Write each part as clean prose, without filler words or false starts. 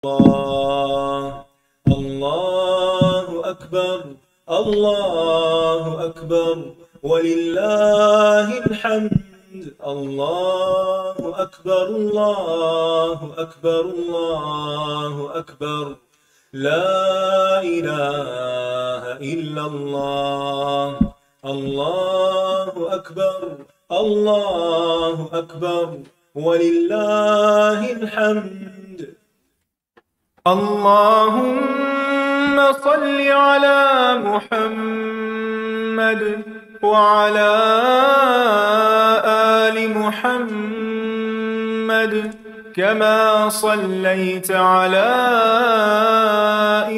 الله الله أكبر الله أكبر ولله الحمد الله أكبر الله أكبر الله أكبر لا إله إلا الله الله أكبر الله أكبر ولله الحمد اللهم صل على محمد وعلى آل محمد كما صليت على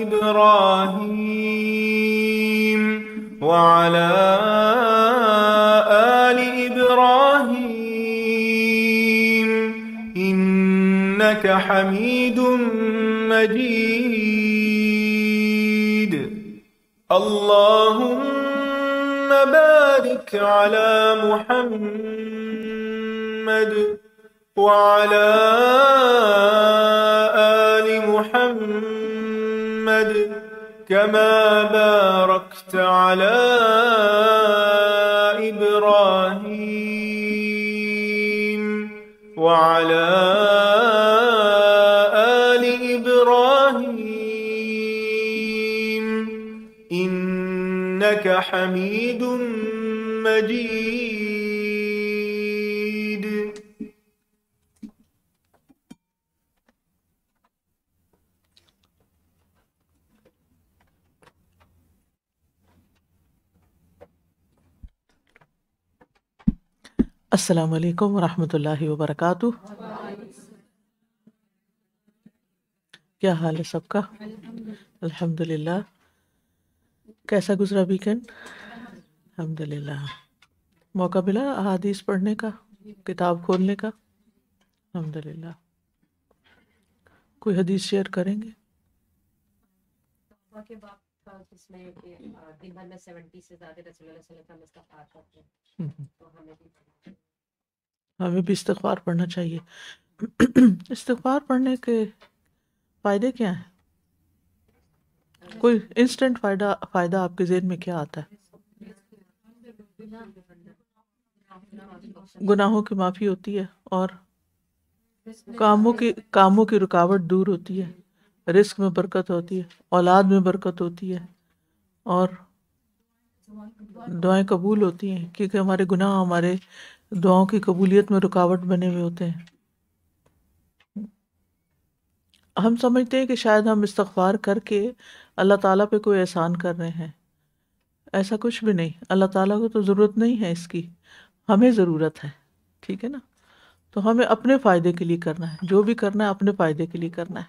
إبراهيم وعلى آل إبراهيم إنك حميد مجيد اللهم بارك على محمد وعلى آل محمد كما باركت على إبراهيم وعلى آل إبراهيم إنك حميد مجيد. السلام علیکم ورحمۃ اللہ وبرکاتہ. کیا حال ہے سب کا؟ الحمد للہ. کیسا گزرا ویکینڈ؟ الحمد للہ. موقع ملا احادیث پڑھنے کا، کتاب کھولنے کا؟ الحمد للہ. کوئی حدیث شیئر کریں گے؟ جس میں دن بھر میں 70 سے زیادہ رسول اللہ صلی اللہ علیہ وسلم استغفار کرتے ہیں، تو ہمیں بھی استغفار پڑھنا چاہیے. استغفار پڑھنے کے فائدے کیا ہیں؟ کوئی انسٹنٹ فائدہ آپ کے ذہن میں کیا آتا ہے؟ گناہوں کی معافی ہوتی ہے، اور کاموں کی رکاوٹ دور ہوتی ہے، رزق میں برکت ہوتی ہے، اولاد میں برکت ہوتی ہے، اور دعائیں قبول ہوتی ہیں، کیونکہ ہمارے گناہ ہمارے دعاؤں کی قبولیت میں رکاوٹ بنے ہوئے ہوتے ہیں. ہم سمجھتے ہیں کہ شاید ہم استغفار کر کے اللہ تعالیٰ پہ کوئی احسان کر رہے ہیں. ایسا کچھ بھی نہیں. اللہ تعالیٰ کو تو ضرورت نہیں ہے اس کی، ہمیں ضرورت ہے. ٹھیک ہے نا؟ تو ہمیں اپنے فائدے کے لیے کرنا ہے، جو بھی کرنا ہے اپنے فائدے کے لیے کرنا ہے.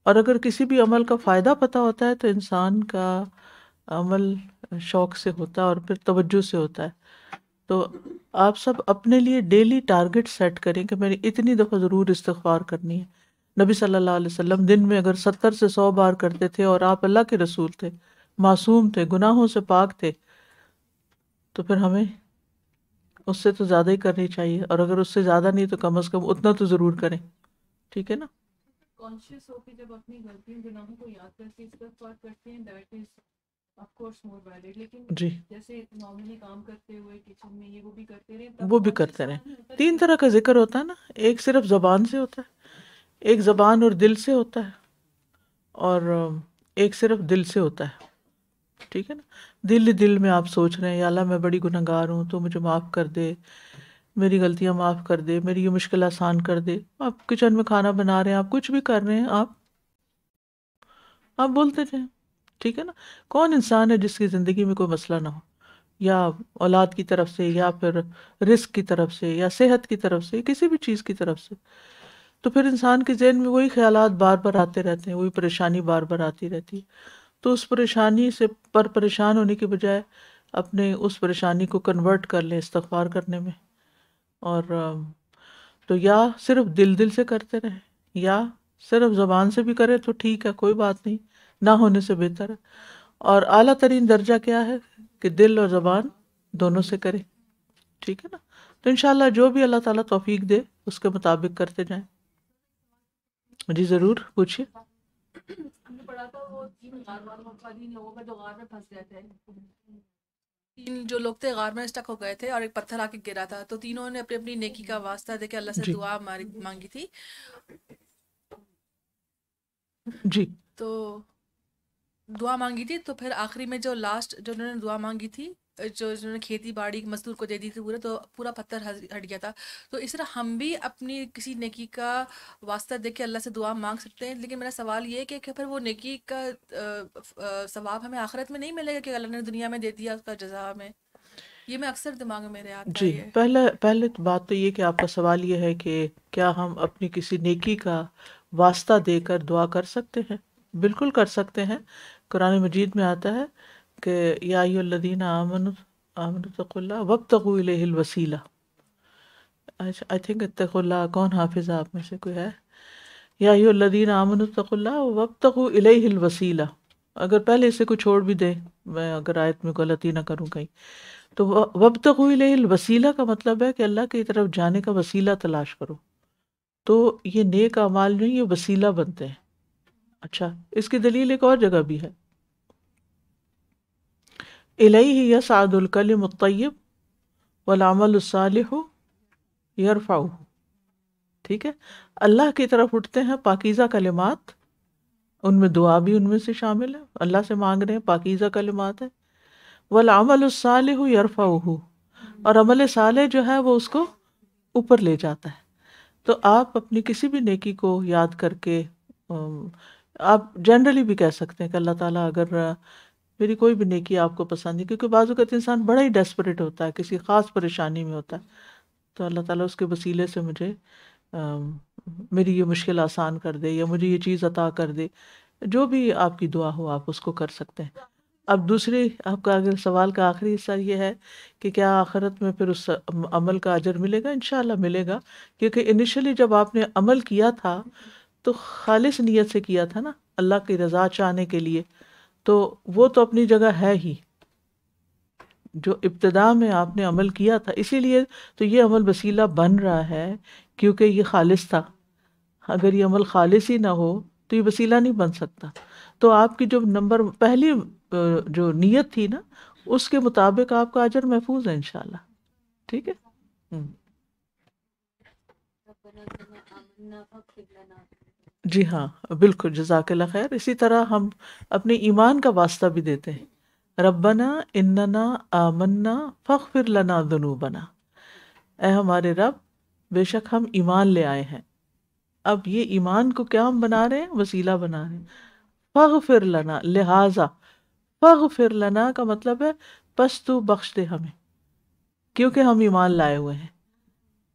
اور اگر کسی بھی عمل کا فائدہ پتہ ہوتا ہے تو انسان کا عمل شوق سے ہوتا ہے اور پھر توجہ سے ہوتا ہے. تو آپ سب اپنے لیے ڈیلی ٹارگٹ سیٹ کریں کہ میں نے اتنی دفعہ ضرور استغفار کرنی ہے. نبی صلی اللہ علیہ وسلم دن میں اگر 70 سے 100 بار کرتے تھے، اور آپ اللہ کے رسول تھے، معصوم تھے، گناہوں سے پاک تھے، تو پھر ہمیں اس سے تو زیادہ ہی کرنی چاہیے. اور اگر اس سے زیادہ نہیں تو کم از کم اتنا تو ضرور کریں. ٹھیک ہے نا؟ کانشیس ہو کے جب اپنی غلطیوں گناہوں کو یاد کر کے استغفار کرتے ہیں، that is of course more valid. لیکن جی، جیسے نارملی کام کرتے ہوئے کچن میں یہ وہ بھی کرتے رہے، وہ بھی کرتے رہیں. 3 طرح کا ذکر ہوتا ہے نا. ایک صرف زبان سے ہوتا ہے، ایک زبان اور دل سے ہوتا ہے، اور ایک صرف دل سے ہوتا ہے. ٹھیک ہے نا؟ دل میں آپ سوچ رہے ہیں یا اللہ میں بڑی گنہگار ہوں، تو مجھے معاف کر دے، میری غلطیاں معاف کر دے، میری یہ مشکل آسان کر دے. آپ کچن میں کھانا بنا رہے ہیں، آپ کچھ بھی کر رہے ہیں، آپ بولتے جائیں. ٹھیک ہے نا؟ کون انسان ہے جس کی زندگی میں کوئی مسئلہ نہ ہو، یا اولاد کی طرف سے، یا پھر رزق کی طرف سے، یا صحت کی طرف سے، کسی بھی چیز کی طرف سے. تو پھر انسان کے ذہن میں وہی خیالات بار بار آتے رہتے ہیں، وہی پریشانی بار بار آتی رہتی ہے. تو اس پریشانی سے پریشان ہونے کے بجائے اپنے اس پریشانی کو کنورٹ کر لیں استغفار کرنے میں. اور تو یا صرف دل سے کرتے رہیں، یا صرف زبان سے بھی کریں تو ٹھیک ہے، کوئی بات نہیں، نہ ہونے سے بہتر ہے. اور اعلیٰ ترین درجہ کیا ہے کہ دل اور زبان دونوں سے کریں. ٹھیک ہے نا؟ تو انشاءاللہ جو بھی اللہ تعالیٰ توفیق دے اس کے مطابق کرتے جائیں. جی ضرور پوچھیے. ہم نے پڑھا تھا وہ تین لوگوں کا جو غار میں پھنس گئے تھے. تین جو لوگ تھے غار میں اسٹک ہو گئے تھے اور ایک پتھر آ کے گرا تھا, تو تینوں نے اپنی اپنی نیکی کا واسطہ دے کے اللہ سے جی دعا مانگی تھی. جی تو دعا مانگی تھی, تو پھر آخری میں جو لاسٹ جو انہوں نے دعا مانگی تھی, جو انہوں نے کھیتی باڑی مزدور کو دے دی تھی پورا, تو پورا پتھر ہٹ گیا تھا. تو اس طرح ہم بھی اپنی کسی نیکی کا واسطہ دے کے اللہ سے دعا مانگ سکتے ہیں, لیکن میرا سوال یہ ہے کہ پھر وہ نیکی کا ثواب ہمیں آخرت میں نہیں ملے گا کہ اللہ نے دنیا میں دے دیا اس کا جزا ہمیں؟ یہ میں اکثر دماغ میں میرے آتا ہے جی. یہ. پہلے بات تو یہ کہ آپ کا سوال یہ ہے کہ کیا ہم اپنی کسی نیکی کا واسطہ دے کر دعا کر سکتے ہیں؟ بالکل کر سکتے ہیں. قرآن مجید میں آتا ہے کہ یا ایھا الذین آمنوا اتقوا اللہ وابتغوا الیہ الوسیلہ. آئی تھنک اتقوا اللہ, کون حافظ آپ میں سے کوئی ہے؟ یا ایھا الذین آمنوا اتقوا اللہ وابتغوا الیہ الوسیلہ. اگر پہلے اسے کوئی چھوڑ بھی دے, میں اگر آیت میں غلطی نہ کروں کہیں, تو وابتغوا الیہ الوسیلہ کا مطلب ہے کہ اللہ کی طرف جانے کا وسیلہ تلاش کرو. تو یہ نیک اعمال نہیں, یہ وسیلہ بنتے ہیں. اچھا, اس کی دلیل ایک اور جگہ بھی ہے, الیہ یصعد الکلم الطیب والعمل الصالح یرفعہ. ٹھیک ہے, اللہ کی طرف اٹھتے ہیں پاکیزہ کلمات, ان میں دعا بھی ان میں سے شامل ہے, اللہ سے مانگ رہے ہیں پاکیزہ کلمات ہے. والعمل الصالح یرفعہ, اور عمل صالح جو ہے وہ اس کو اوپر لے جاتا ہے. تو آپ اپنی کسی بھی نیکی کو یاد کر کے آپ جنرلی بھی کہہ سکتے ہیں کہ اللہ تعالیٰ اگر میری کوئی بھی نیکی آپ کو پسند ہے, کیونکہ بعض اوقات انسان بڑا ہی ڈیسپریٹ ہوتا ہے, کسی خاص پریشانی میں ہوتا ہے, تو اللہ تعالیٰ اس کے وسیلے سے مجھے میری یہ مشکل آسان کر دے, یا مجھے یہ چیز عطا کر دے. جو بھی آپ کی دعا ہو آپ اس کو کر سکتے ہیں. اب دوسری آپ کا اگر سوال کا آخری حصہ یہ ہے کہ کیا آخرت میں پھر اس عمل کا اجر ملے گا؟ انشاءاللہ ملے گا, کیونکہ انیشلی جب آپ نے عمل کیا تھا تو خالص نیت سے کیا تھا نا, اللہ کی رضا چاہنے کے لیے, تو وہ تو اپنی جگہ ہے ہی. جو ابتدا میں آپ نے عمل کیا تھا, اسی لیے تو یہ عمل وسیلہ بن رہا ہے کیونکہ یہ خالص تھا. اگر یہ عمل خالص ہی نہ ہو تو یہ وسیلہ نہیں بن سکتا. تو آپ کی جو پہلی جو نیت تھی نا, اس کے مطابق آپ کا اجر محفوظ ہے انشاءاللہ. ٹھیک ہے. جی ہاں بالکل, جزاک اللہ خیر. اسی طرح ہم اپنے ایمان کا واسطہ بھی دیتے ہیں, ربنا اننا آمنا فاغفر لنا ذنوبنا. اے ہمارے رب, بے شک ہم ایمان لے آئے ہیں. اب یہ ایمان کو کیا ہم بنا رہے ہیں؟ وسیلہ بنا رہے ہیں. فاغفر لنا, لہذا فاغفر لنا کا مطلب ہے پس تو بخش دے ہمیں, کیونکہ ہم ایمان لائے ہوئے ہیں.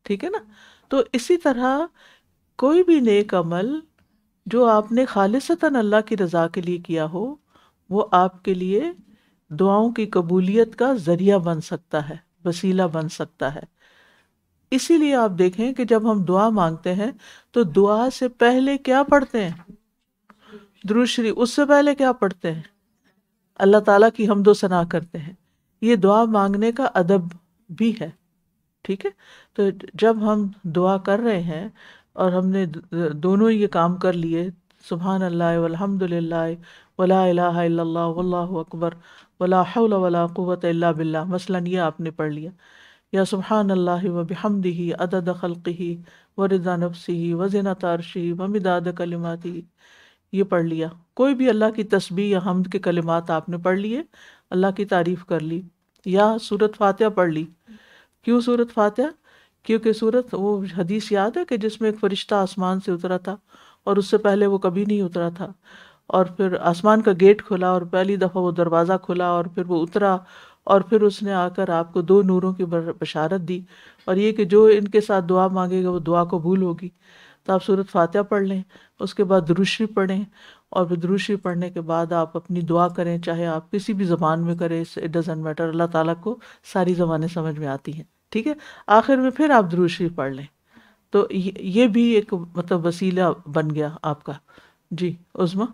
ٹھیک ہے نا. تو اسی طرح کوئی بھی نیک عمل جو آپ نے خالصتاً اللہ کی رضا کے لیے کیا ہو, وہ آپ کے لیے دعاؤں کی قبولیت کا ذریعہ بن سکتا ہے, وسیلہ بن سکتا ہے. اسی لیے آپ دیکھیں کہ جب ہم دعا مانگتے ہیں تو دعا سے پہلے کیا پڑھتے ہیں؟ درود شریف. اس سے پہلے کیا پڑھتے ہیں؟ اللہ تعالیٰ کی حمد و ثنا کرتے ہیں. یہ دعا مانگنے کا ادب بھی ہے. ٹھیک ہے. تو جب ہم دعا کر رہے ہیں اور ہم نے دونوں یہ کام کر لیے, سبحان اللہ والحمد للہ ولا الہ الا اللہ واللہ اکبر ولا حول ولا قوۃ الا باللہ, مثلاً یہ آپ نے پڑھ لیا, یا سبحان اللہ وبحمدہ عدد خلقہ ورضا نفسہ وزنۃ عرشہ ومداد کلماتہ, یہ پڑھ لیا. کوئی بھی اللہ کی تسبیح یا حمد کے کلمات آپ نے پڑھ لیے, اللہ کی تعریف کر لی, یا سورۃ فاتحہ پڑھ لی. کیوں سورۃ فاتحہ؟ کیونکہ سورت, وہ حدیث یاد ہے کہ جس میں ایک فرشتہ آسمان سے اترا تھا اور اس سے پہلے وہ کبھی نہیں اترا تھا, اور پھر آسمان کا گیٹ کھلا اور پہلی دفعہ وہ دروازہ کھلا اور پھر وہ اترا, اور پھر اس نے آ کر آپ کو 2 نوروں کی بشارت دی, اور یہ کہ جو ان کے ساتھ دعا مانگے گا وہ دعا قبول ہوگی. تو آپ سورۃ فاتحہ پڑھ لیں, اس کے بعد درود شریف پڑھیں, اور پھر درود شریف پڑھنے کے بعد آپ اپنی دعا کریں, چاہے آپ کسی بھی زبان میں کریں, اٹ ڈزنٹ میٹر, اللہ تعالیٰ کو ساری زبانیں سمجھ میں آتی ہیں. ٹھیک ہے. آخر میں پھر آپ درود شریف پڑھ لیں. تو یہ بھی ایک مطلب وسیلہ بن گیا آپ کا. جی عظمیٰ.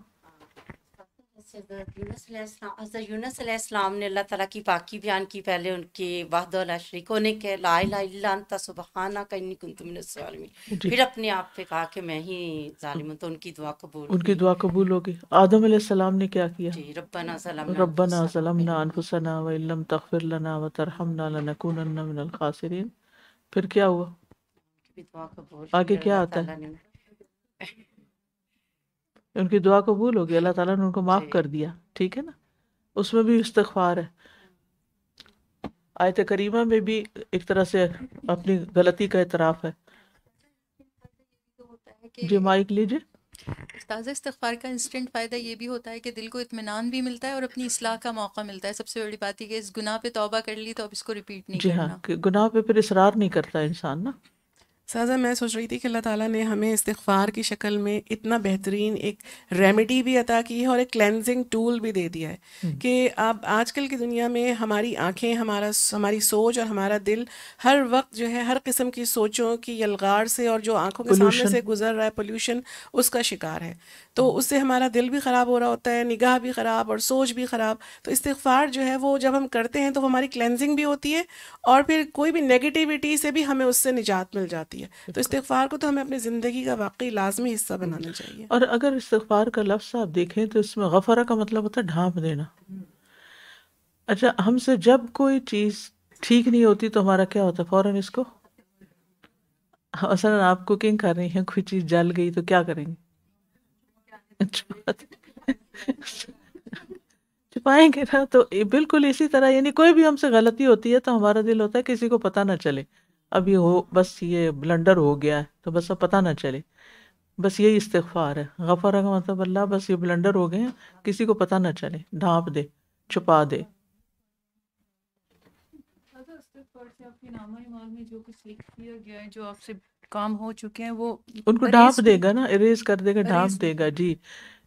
حضرت یونس علیہ السلام نے اللہ تعالیٰ کی پاکی بیان کی، پہلے ان کے وحدہ لا شریک ہونے کے، لا الہ الا انت سبحانک انی کنت من الظالمین، جی پھر اپنے آپ پہ کہا کہ میں ہی ظالم ہوں، تو ان کی دعا قبول ان کی ہوئی۔ دعا قبول ہوگی۔ آدم علیہ السلام نے کیا کیا؟ جی ربنا ظلمنا ربنا انفسنا ظلمنا انفسنا وان لم تغفر لنا وترحمنا لنکونن من الخاسرین۔ پھر کیا ہوا؟ کی بھی دعا قبول آگے ہوئی، کیا اللہ آتا ہے؟ تعالیٰ نے ان کی دعا قبول ہوگی، اللہ تعالیٰ نے ان کو معاف جی کر دیا، ٹھیک ہے نا؟ اس میں بھی استغفار ہے۔ آیت کریمہ میں بھی ایک طرح سے اپنی غلطی کا اعتراف ہے۔ ہوتا ہے کہ جی مائک لیجیے۔ استاذہ استغفار کا انسٹنٹ فائدہ یہ بھی ہوتا ہے کہ دل کو اطمینان بھی ملتا ہے اور اپنی اصلاح کا موقع ملتا ہے۔ سب سے بڑی بات یہ کہ اس گناہ پہ توبہ کر لی تو اب اس کو ریپیٹ نہیں جی ہاں، کرنا۔ کہ گناہ پہ پھر اصرار نہیں کرتا انسان نا۔ سازا میں سوچ رہی تھی کہ اللہ تعالیٰ نے ہمیں استغفار کی شکل میں اتنا بہترین ایک ریمیڈی بھی عطا کی ہے اور ایک کلینزنگ ٹول بھی دے دیا ہے کہ اب آج کل کی دنیا میں ہماری آنکھیں، ہماری سوچ اور ہمارا دل ہر وقت جو ہے ہر قسم کی سوچوں کی یلغار سے اور جو آنکھوں کے سامنے Pollution. سے گزر رہا ہے پولیوشن، اس کا شکار ہے۔ تو اس سے ہمارا دل بھی خراب ہو رہا ہوتا ہے، نگاہ بھی خراب اور سوچ بھی خراب۔ تو استغفار جو ہے وہ جب ہم کرتے ہیں تو وہ ہماری کلینزنگ بھی ہوتی ہے اور پھر کوئی بھی نیگیٹیوٹی سے بھی ہمیں اس سے نجات مل جاتی ہے۔ تو استغفار کو تو ہمیں اپنی زندگی کا واقعی لازمی حصہ بنانا چاہیے۔ اور اگر استغفار کا لفظ آپ دیکھیں تو اس میں غفرہ کا مطلب ہوتا ہے ڈھانپ دینا۔ اچھا، ہم سے جب کوئی چیز ٹھیک نہیں ہوتی تو ہمارا کیا ہوتا ہے؟ فوراً اس کو، مثلا آپ کوکنگ کر رہی ہیں، کوئی چیز جل گئی تو کیا کریں گے؟ چھپائیں گے نا۔ تو بالکل اسی طرح یعنی کوئی بھی ہم سے غلطی ہوتی ہے تو ہمارا دل ہوتا ہے کسی کو پتہ نہ چلے، اب یہ ہو، بس یہ بلنڈر ہو گیا ہے تو بس اب پتہ نہ چلے۔ بس یہی استغفار ہے۔ غفرہ کا مطلب اللہ بس یہ بلنڈر ہو گئے ہیں، کسی کو پتہ نہ چلے، ڈھانپ دے، چھپا دے۔ استغفار سے آپ کے نامہ اعمال میں جو کچھ لکھ دیا گیا ہے، جو آپ سے کام ہو چکے ہیں، وہ ان کو erase ڈھانپ دے بھی- گا نا، اریز کر دے گا، erase ڈھانپ بھی- دے گا۔ جی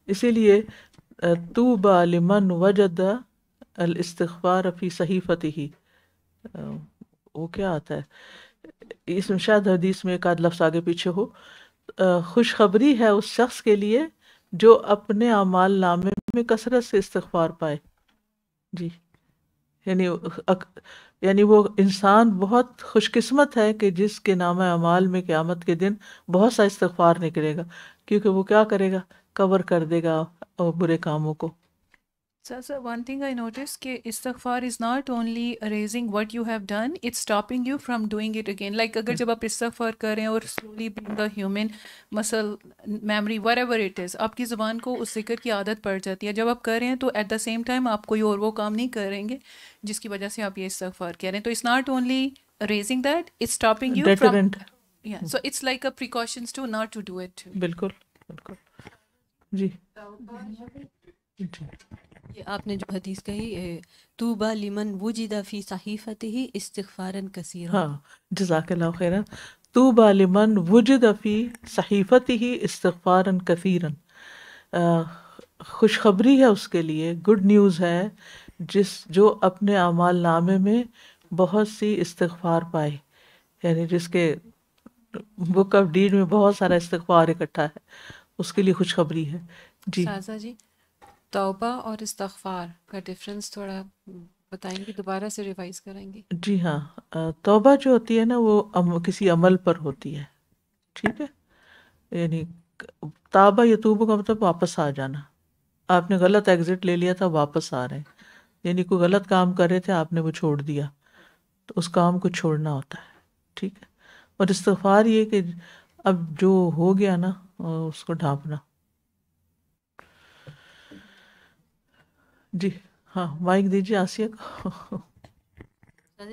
اسی لیے طوبی لمن وجد الاستغفار فی صحیفته، وہ کیا آتا ہے اس میں، شاید حدیث میں ایک آدھ لفظ آگے پیچھے ہو، خوشخبری ہے اس شخص کے لیے جو اپنے اعمال نامے میں کثرت سے استغفار پائے۔ جی یعنی وہ انسان بہت خوش قسمت ہے کہ جس کے نامہ اعمال میں قیامت کے دن بہت سا استغفار نکلے گا، کیونکہ وہ کیا کرے گا؟ کور کر دے گا برے کاموں کو۔ So one thing I noticed کہ استغفار is not only erasing what you have done, it's stopping you from doing it again. Like اگر جب آپ استغفار کر رہے ہیں اور slowly bring the human muscle memory whatever it is، آپ کی زبان کو اس ذکر کی عادت پڑ جاتی ہے۔ جب آپ کر رہے ہیں تو at the same time آپ کوئی اور وہ کام نہیں کریں گے جس کی وجہ سے آپ یہ استغفار کہہ رہے ہیں۔ تو it's not only erasing that, it's stopping you from Deterrent. yeah, so it's like a precautions to not to do it. بالکل بالکل۔ جی جی یہ آپ نے جو حدیث کہی، طوبیٰ لمن وجد فی صحیفته استغفارا کثیرا، ہاں، جزاک اللہ خیرا۔ طوبیٰ لمن وجد فی صحیفته استغفارا کثیرا، خوشخبری ہے اس کے لیے، گڈ نیوز ہے جو اپنے اعمال نامے میں بہت سی استغفار پائے، یعنی جس کے بک آف ڈیڈ میں بہت سارا استغفار اکٹھا ہے، اس کے لیے خوشخبری ہے۔ جی سازا جی، توبہ اور استغفار کا ڈفرینس تھوڑا بتائیں گے، دوبارہ سے ریوائز کریں گے؟ جی ہاں، توبہ جو ہوتی ہے نا وہ کسی عمل پر ہوتی ہے، ٹھیک ہے؟ یعنی تابہ یتوب کا مطلب واپس آ جانا۔ آپ نے غلط ایگزٹ لے لیا تھا، واپس آ رہے ہیں، یعنی کوئی غلط کام کر رہے تھے، آپ نے وہ چھوڑ دیا، تو اس کام کو چھوڑنا ہوتا ہے، ٹھیک ہے؟ اور استغفار یہ کہ اب جو ہو گیا نا اس کو ڈھانپنا۔ جی ہاں، مائک دیجیے آسیہ کو۔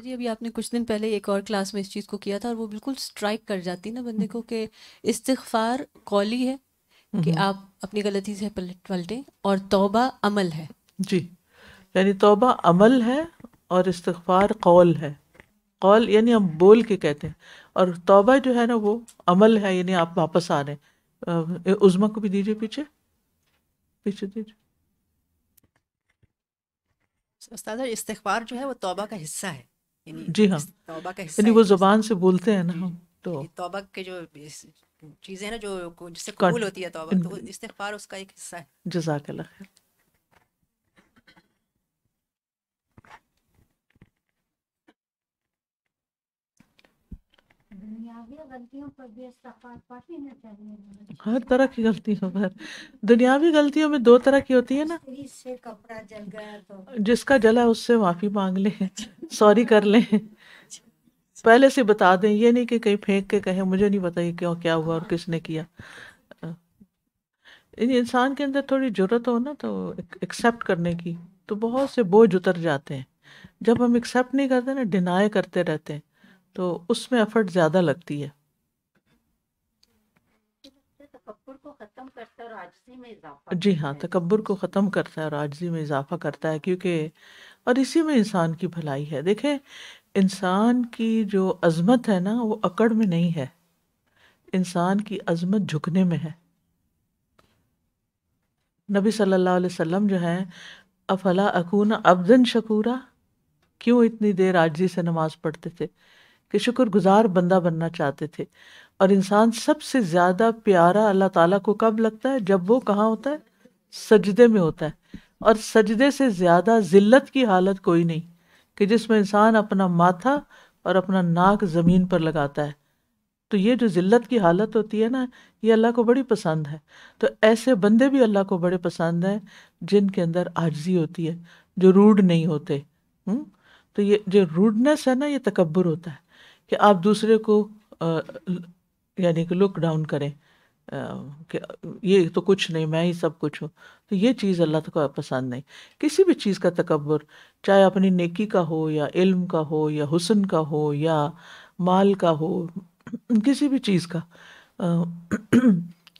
جی ابھی آپ نے کچھ دن پہلے ایک اور کلاس میں اس چیز کو کیا تھا، اور وہ بالکل اسٹرائک کر جاتی نا بندے کو کہ استغفار قولی ہے کہ آپ اپنی غلطی سے پلٹیں، اور توبہ عمل ہے۔ جی، یعنی توبہ عمل ہے اور استغفار قول ہے۔ قول یعنی ہم بول کے کہتے ہیں، اور توبہ جو ہے نا وہ عمل ہے، یعنی آپ واپس آ رہے ہیں۔ عظمیٰ کو بھی دیجیے، پیچھے دیجیے۔ استاد، استغفار جو ہے وہ توبہ کا حصہ ہے، یعنی جی ہاں، توبہ کا حصہ یعنی ہے، وہ زبان سے بولتے ہیں نا ہم تو یہ توبہ کے جو چیزیں نا جو جس سے قبول ہوتی ہے توبہ، تو استغفار اس کا ایک حصہ ہے۔ جزاک اللہ خیر۔ ہر طرح کی غلطیوں پر. دنیاوی غلطیوں میں دو طرح کی ہوتی ہے نا. جس کا جلا اس سے معافی مانگ لیں, سوری کر لیں, پہلے سے بتا دیں, یہ نہیں کہ کہیں پھینک کے کہیں مجھے نہیں پتا یہ کیوں کیا ہوا اور کس نے کیا. انسان کے اندر تھوڑی جرت ہو نا تو ایکسیپٹ کرنے کی, تو بہت سے بوجھ اتر جاتے ہیں. جب ہم ایکسیپٹ نہیں کرتے نا, ڈینائی کرتے رہتے ہیں, تو اس میں ایفرٹ زیادہ لگتی ہے. جی ہاں, تکبر کو ختم کرتا ہے اور عاجزی میں اضافہ کرتا ہے, کیونکہ اور اسی میں انسان کی بھلائی ہے. دیکھیں, انسان کی جو عظمت ہے نا وہ اکڑ میں نہیں ہے, انسان کی عظمت جھکنے میں ہے. نبی صلی اللہ علیہ وسلم جو ہیں, افلا اکون عبدن شکورا, کیوں اتنی دیر عاجزی سے نماز پڑھتے تھے, کہ شکر گزار بندہ بننا چاہتے تھے. اور انسان سب سے زیادہ پیارا اللہ تعالیٰ کو کب لگتا ہے؟ جب وہ کہاں ہوتا ہے؟ سجدے میں ہوتا ہے. اور سجدے سے زیادہ ذلت کی حالت کوئی نہیں, کہ جس میں انسان اپنا ماتھا اور اپنا ناک زمین پر لگاتا ہے. تو یہ جو ذلت کی حالت ہوتی ہے نا, یہ اللہ کو بڑی پسند ہے. تو ایسے بندے بھی اللہ کو بڑے پسند ہیں جن کے اندر عاجزی ہوتی ہے, جو روڈ نہیں ہوتے. تو یہ جو روڈنس ہے نا, یہ تکبر ہوتا ہے, کہ آپ دوسرے کو یعنی کہ لک ڈاؤن کریں, کہ یہ تو کچھ نہیں, میں ہی سب کچھ ہوں. تو یہ چیز اللہ کو پسند نہیں. کسی بھی چیز کا تکبر, چاہے اپنی نیکی کا ہو یا علم کا ہو یا حسن کا ہو یا مال کا ہو, کسی بھی چیز کا,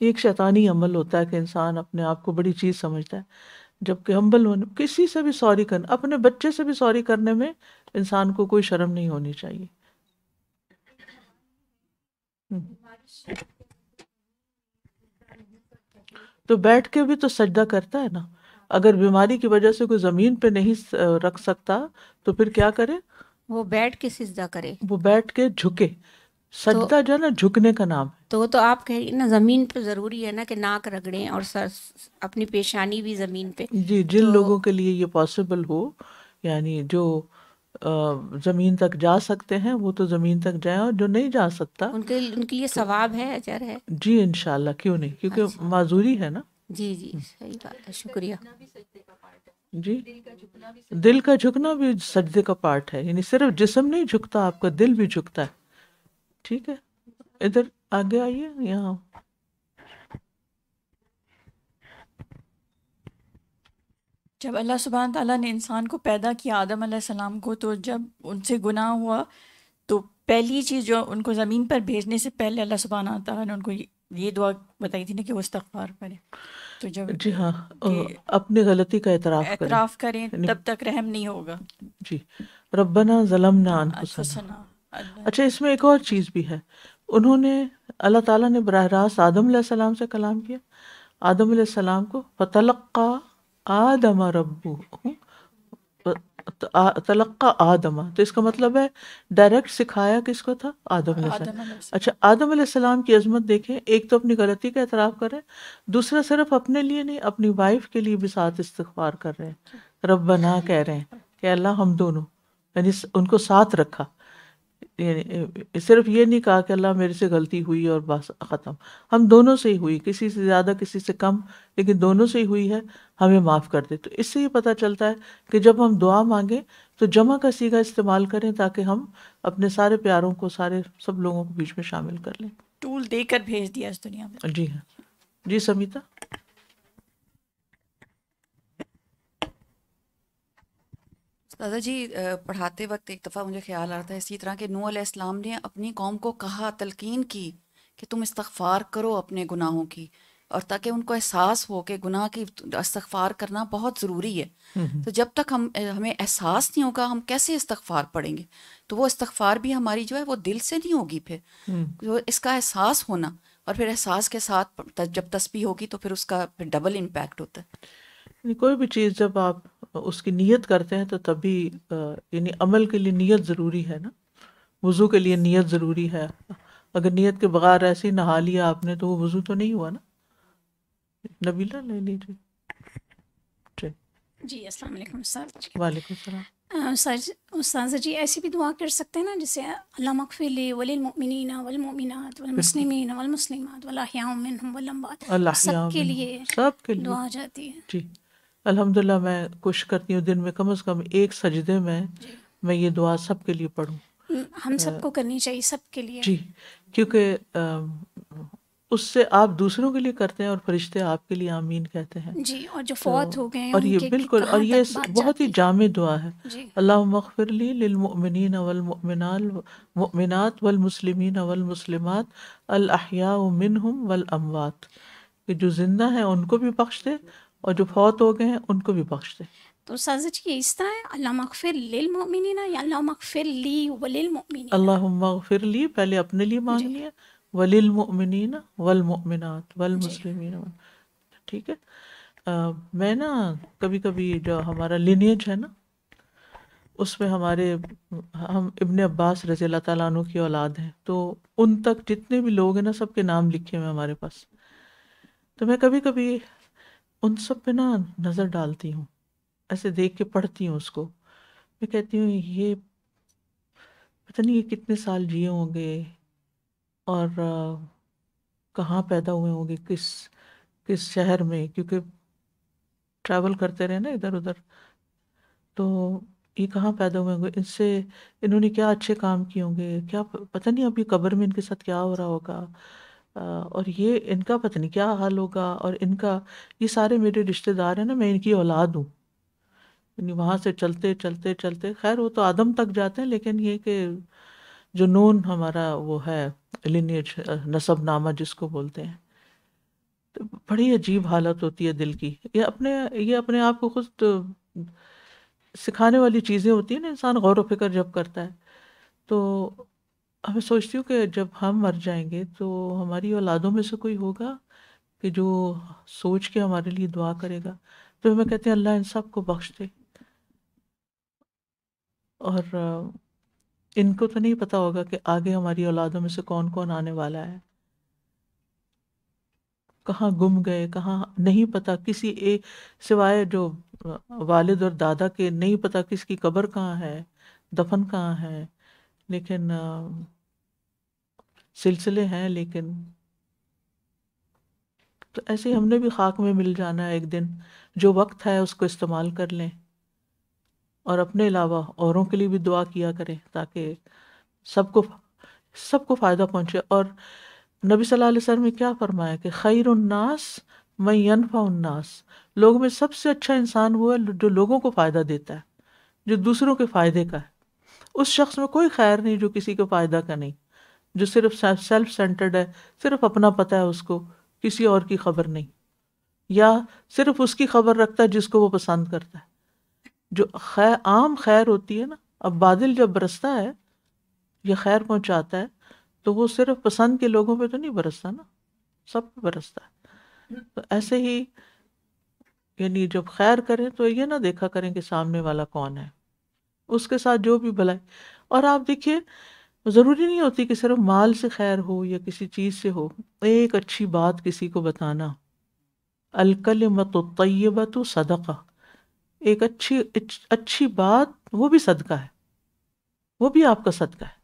ایک شیطانی عمل ہوتا ہے کہ انسان اپنے آپ کو بڑی چیز سمجھتا ہے, جبکہ ہمبل ہونے, کسی سے بھی سوری کرنا, اپنے بچے سے بھی سوری کرنے میں انسان کو کوئی شرم نہیں ہونی چاہیے. تو بیٹھ کے بھی تو سجدہ کرتا ہے نا. اگر بیماری کی وجہ سے کوئی زمین پہ نہیں رکھ سکتا تو پھر کیا کرے؟ وہ بیٹھ کے سجدہ کرے, وہ بیٹھ کے جھکے. سجدہ جو ہے نا جھکنے کا نام ہے. تو وہ تو آپ کہیں نا زمین پہ ضروری ہے نا کہ ناک رگڑیں اور سر اپنی پیشانی بھی زمین پہ. جی, جن لوگوں کے لیے یہ پاسبل ہو, یعنی جو زمین تک جا سکتے ہیں وہ تو زمین تک جائیں, اور جو نہیں جا سکتا ان کے لیے ثواب ہے, اجر ہے. جی انشاءاللہ, کیوں نہیں, کیونکہ معذوری ہے نا. جی جی صحیح بات ہے, شکریہ. جی, دل کا جھکنا بھی سجدے کا پارٹ ہے, یعنی صرف جسم نہیں جھکتا, آپ کا دل بھی جھکتا ہے. ٹھیک ہے, ادھر آگے آئیے. یہاں جب اللہ سبحانہ تعالیٰ نے انسان کو پیدا کیا, آدم علیہ السلام کو, تو جب ان سے گناہ ہوا تو پہلی چیز جو ان کو زمین پر بھیجنے سے پہلے اللہ سبحانہ تعالیٰ نے ان کو یہ دعا بتائی تھی نا کہ وہ استغفار کریں. تو جب جی ہاں, اپنی غلطی کا اعتراف کریں تب تک رحم نہیں ہوگا. جی, ربنا ظلمنا انفسنا. اچھا, اس میں ایک اور چیز بھی ہے. انہوں نے, اللہ تعالیٰ نے براہ راست آدم علیہ السلام سے کلام کیا. آدم علیہ السلام کو فتلقى آدم ربہ, تلقى آدم, تو اس کا مطلب ہے ڈائریکٹ سکھایا کس کو تھا؟ آدم علیہ السلام. اچھا, آدم علیہ السلام کی عظمت دیکھیں, ایک تو اپنی غلطی کا اعتراف کریں, دوسرا صرف اپنے لیے نہیں اپنی وائف کے لیے بھی ساتھ استغفار کر رہے ہیں. ربنا کہہ رہے ہیں کہ اللہ ہم دونوں, یعنی ان کو ساتھ رکھا. یعنی صرف یہ نہیں کہا کہ اللہ میرے سے غلطی ہوئی اور بس ختم, ہم دونوں سے ہی ہوئی, کسی سے زیادہ کسی سے کم, لیکن دونوں سے ہی ہوئی ہے, ہمیں معاف کر دے. تو اس سے یہ پتہ چلتا ہے کہ جب ہم دعا مانگیں تو جمع کا صیغہ استعمال کریں, تاکہ ہم اپنے سارے پیاروں کو, سب لوگوں کو بیچ میں شامل کر لیں. ٹول دے کر بھیج دیا اس دنیا میں. جی ہاں. جی سمیتا. دادا جی, پڑھاتے وقت ایک دفعہ مجھے خیال آتا ہے اسی طرح کہ نوح علیہ السلام نے اپنی قوم کو کہا, تلقین کی کہ تم استغفار کرو اپنے گناہوں کی, اور تاکہ ان کو احساس ہو کہ گناہ کی استغفار کرنا بہت ضروری ہے. تو جب تک ہمیں احساس نہیں ہوگا ہم کیسے استغفار پڑھیں گے؟ تو وہ استغفار بھی ہماری جو ہے وہ دل سے نہیں ہوگی. پھر اس کا احساس ہونا, اور پھر احساس کے ساتھ جب تسبیح ہوگی تو پھر اس کا پھر ڈبل امپیکٹ ہوتا ہے. کوئی بھی چیز جب آپ اس کی نیت کرتے ہیں تو تبھی, یعنی عمل کے لیے نیت ضروری ہے نا, وضو کے لیے نیت ضروری ہے. اگر نیت کے بغیر ایسے ہی نہا لیا آپ نے تو وہ وضو تو نہیں ہوا نا. نبیلہ لے لیجیے. جی السلام علیکم سر. وعلیکم السلام. استاذہ جی ایسی بھی دعا کر سکتے ہیں نا، جیسے اللہم اغفر لی وللمؤمنین والمؤمنات والمسلمین والمسلمات والاحیاء منہم والاموات، الاحیاء سب کے منہم، لیے سب کے لیے دعا ہو جاتی ہے؟ جی الحمدللہ میں کوشش کرتی ہوں دن میں کم از کم ایک سجدے میں میں یہ دعا سب کے لیے پڑھوں. ہم سب کو کرنی چاہیے، سب کے لیے. جی کیونکہ اس سے آپ دوسروں کے لیے کرتے ہیں اور فرشتے آپ کے لیے آمین کہتے ہیں. جی اور جو فوت ہو گئے ہیں اور ان یہ کے بالکل، اور کہاں یہ تک بات بہت ہی جاتی ہے. جامع دعا ہے. جی اللہم اغفر لی للمؤمنین والمؤمنات والمسلمین والمسلمات الاحیاء منہم والاموات، کہ جو زندہ ہیں ان کو بھی بخش دے اور جو فوت ہو گئے ہیں ان کو بھی بخش دے. تو استاذہ جی یہ اس طرح ہے اللہم اغفر للمؤمنین یا اللہم اغفر لی وللمؤمنین؟ اللہم اغفر لی پہلے اپنے لیے مانگنی ہے، وللمؤمنین والمؤمنات والمسلمین. ٹھیک ہے. میں نا کبھی کبھی جو ہمارا لینیج ہے نا اس میں ہم ابن عباس رضی اللہ تعالیٰ عنہ کی اولاد ہیں، تو ان تک جتنے بھی لوگ ہیں نا سب کے نام لکھے ہوئے ہمارے پاس. تو میں کبھی کبھی ان سب پہ نا نظر ڈالتی ہوں، ایسے دیکھ کے پڑھتی ہوں اس کو. میں کہتی ہوں یہ پتہ نہیں یہ کتنے سال جیے ہوں گے اور کہاں پیدا ہوئے ہوں گے، کس شہر میں، کیونکہ ٹریول کرتے رہے نا ادھر ادھر. تو یہ کہاں پیدا ہوئے ہوں گے، انہوں نے کیا اچھے کام کیے ہوں گے، کیا پتہ نہیں ابھی قبر میں ان کے ساتھ کیا ہو رہا ہوگا، اور یہ ان کا پتہ نہیں کیا حال ہوگا. اور ان کا یہ سارے میرے رشتہ دار ہیں نا، میں ان کی اولاد ہوں. یعنی وہاں سے چلتے چلتے چلتے، خیر وہ تو آدم تک جاتے ہیں، لیکن یہ کہ جنون ہمارا وہ ہے لینیج، نسب نامہ جس کو بولتے ہیں. تو بڑی عجیب حالت ہوتی ہے دل کی. یہ اپنے آپ کو خود سکھانے والی چیزیں ہوتی ہیں نا، انسان غور و فکر جب کرتا ہے. تو ہمیں سوچتی ہوں کہ جب ہم مر جائیں گے تو ہماری اولادوں میں سے کوئی ہوگا کہ جو سوچ کے ہمارے لیے دعا کرے گا. تو ہمیں کہتے ہیں اللہ ان سب کو بخش دے. اور ان کو تو نہیں پتا ہوگا کہ آگے ہماری اولادوں میں سے کون کون آنے والا ہے، کہاں گم گئے، کہاں نہیں پتا کسی ایک سوائے جو والد اور دادا کے، نہیں پتا کس کی قبر کہاں ہے، دفن کہاں ہے. لیکن سلسلے ہیں. لیکن تو ایسے ہم نے بھی خاک میں مل جانا ہے ایک دن. جو وقت ہے اس کو استعمال کر لیں اور اپنے علاوہ اوروں کے لیے بھی دعا کیا کریں تاکہ سب کو فائدہ پہنچے. اور نبی صلی اللہ علیہ وسلم نے کیا فرمایا کہ خیر الناس من ینفع الناس، لوگوں میں سب سے اچھا انسان وہ ہے جو لوگوں کو فائدہ دیتا ہے، جو دوسروں کے فائدے کا ہے. اس شخص میں کوئی خیر نہیں جو کسی کو فائدہ کا نہیں، جو صرف سیلف سینٹرڈ ہے، صرف اپنا پتہ ہے اس کو، کسی اور کی خبر نہیں، یا صرف اس کی خبر رکھتا ہے جس کو وہ پسند کرتا ہے. جو عام خیر ہوتی ہے نا، اب بادل جب برستا ہے یا خیر پہنچاتا ہے تو وہ صرف پسند کے لوگوں پہ تو نہیں برستا نا، سب پہ برستا ہے. تو ایسے ہی یعنی جب خیر کریں تو یہ نہ دیکھا کریں کہ سامنے والا کون ہے، اس کے ساتھ جو بھی بھلائی. اور آپ دیکھیے ضروری نہیں ہوتی کہ صرف مال سے خیر ہو یا کسی چیز سے ہو. ایک اچھی بات کسی کو بتانا، الکلمۃ الطیبۃ صدقہ، ایک اچھی بات وہ بھی صدقہ ہے، وہ بھی آپ کا صدقہ ہے.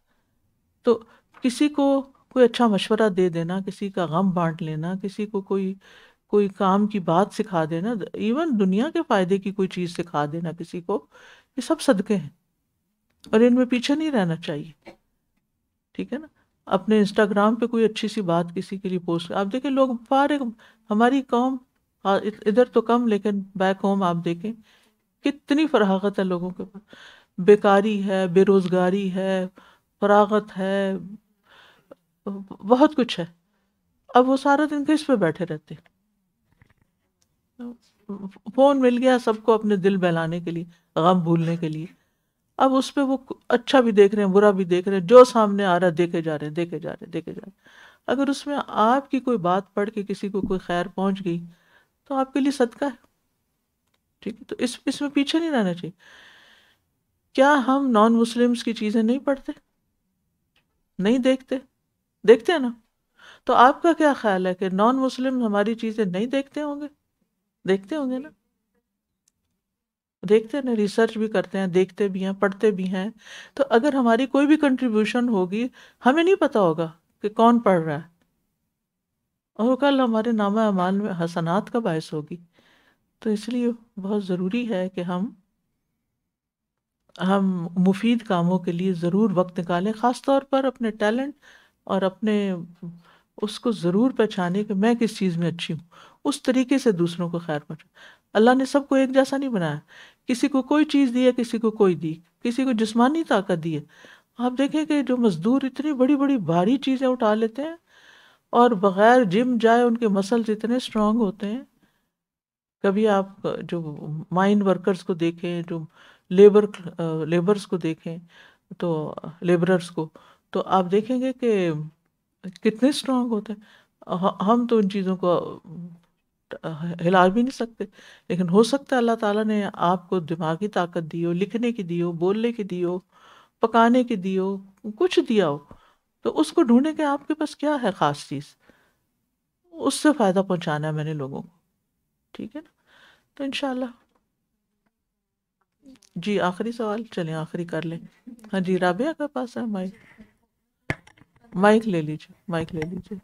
تو کسی کو کوئی اچھا مشورہ دے دینا، کسی کا غم بانٹ لینا، کسی کو کوئی کام کی بات سکھا دینا، ایون دنیا کے فائدے کی کوئی چیز سکھا دینا کسی کو، یہ سب صدقے ہیں اور ان میں پیچھے نہیں رہنا چاہیے. ٹھیک ہے نا. اپنے انسٹاگرام پہ کوئی اچھی سی بات کسی کے لیے پوسٹ، آپ دیکھیں لوگ فارغ، ہماری قوم ادھر تو کم لیکن بیک ہوم آپ دیکھیں کتنی فراغت ہے لوگوں کے پاس. بیکاری ہے، بے روزگاری ہے، فراغت ہے، بہت کچھ ہے. اب وہ سارا دن کس پہ بیٹھے رہتے، فون مل گیا سب کو اپنے دل بہلانے کے لیے، غم بھولنے کے لیے. اب اس پہ وہ اچھا بھی دیکھ رہے ہیں، برا بھی دیکھ رہے ہیں، جو سامنے آ رہا ہے دیکھے جا رہے ہیں. اگر اس میں آپ کی کوئی بات پڑھ کے کسی کو کوئی خیر پہنچ گئی تو آپ کے لیے صدقہ ہے. ٹھیک ہے. تو اس میں پیچھے نہیں رہنا چاہیے. کیا ہم نان مسلمس کی چیزیں نہیں پڑھتے، نہیں دیکھتے ہیں نا؟ تو آپ کا کیا خیال ہے کہ نان مسلم ہماری چیزیں نہیں دیکھتے ہوں گے نا؟ دیکھتے ہیں، ریسرچ بھی کرتے ہیں، دیکھتے بھی ہیں، پڑھتے بھی ہیں. تو اگر ہماری کوئی بھی کنٹریبیوشن ہوگی، ہمیں نہیں پتا ہوگا کہ کون پڑھ رہا ہے، اور وہ کل ہمارے نامہ اعمال میں حسنات کا باعث ہوگی. تو اس لیے بہت ضروری ہے کہ ہم مفید کاموں کے لیے ضرور وقت نکالیں، خاص طور پر اپنے ٹیلنٹ اور اپنے اس کو ضرور پہچانے کہ میں کس چیز میں اچھی ہوں، اس طریقے سے دوسروں کو خیر پہنچائیں. اللہ نے سب کو ایک جیسا نہیں بنایا، کسی کو کوئی چیز دی ہے، کسی کو کوئی دی، کسی کو جسمانی طاقت دی ہے. آپ دیکھیں کہ جو مزدور اتنی بڑی بڑی بھاری چیزیں اٹھا لیتے ہیں اور بغیر جم جائے ان کے مسلز اتنے اسٹرانگ ہوتے ہیں. کبھی آپ جو مائن ورکرز کو دیکھیں، جو لیبرز کو دیکھیں، تو لیبررز کو، تو آپ دیکھیں گے کہ کتنے اسٹرانگ ہوتے ہیں. ہم تو ان چیزوں کو ہلا بھی نہیں سکتے، لیکن ہو سکتا ہے اللہ تعالیٰ نے آپ کو دماغی طاقت دی ہو، لکھنے کی دی ہو، بولنے کی دی ہو، پکانے کی دی ہو، کچھ دیا ہو، تو اس کو ڈھونڈیں کہ آپ کے پاس کیا ہے خاص چیز، اس سے فائدہ پہنچانا ہے میں نے لوگوں کو. ٹھیک ہے نا؟ تو انشاءاللہ. جی آخری سوال، چلیں آخری کر لیں. ہاں جی، رابعہ کے پاس ہے مائک لے لیجیے، مائک لے لیجیے.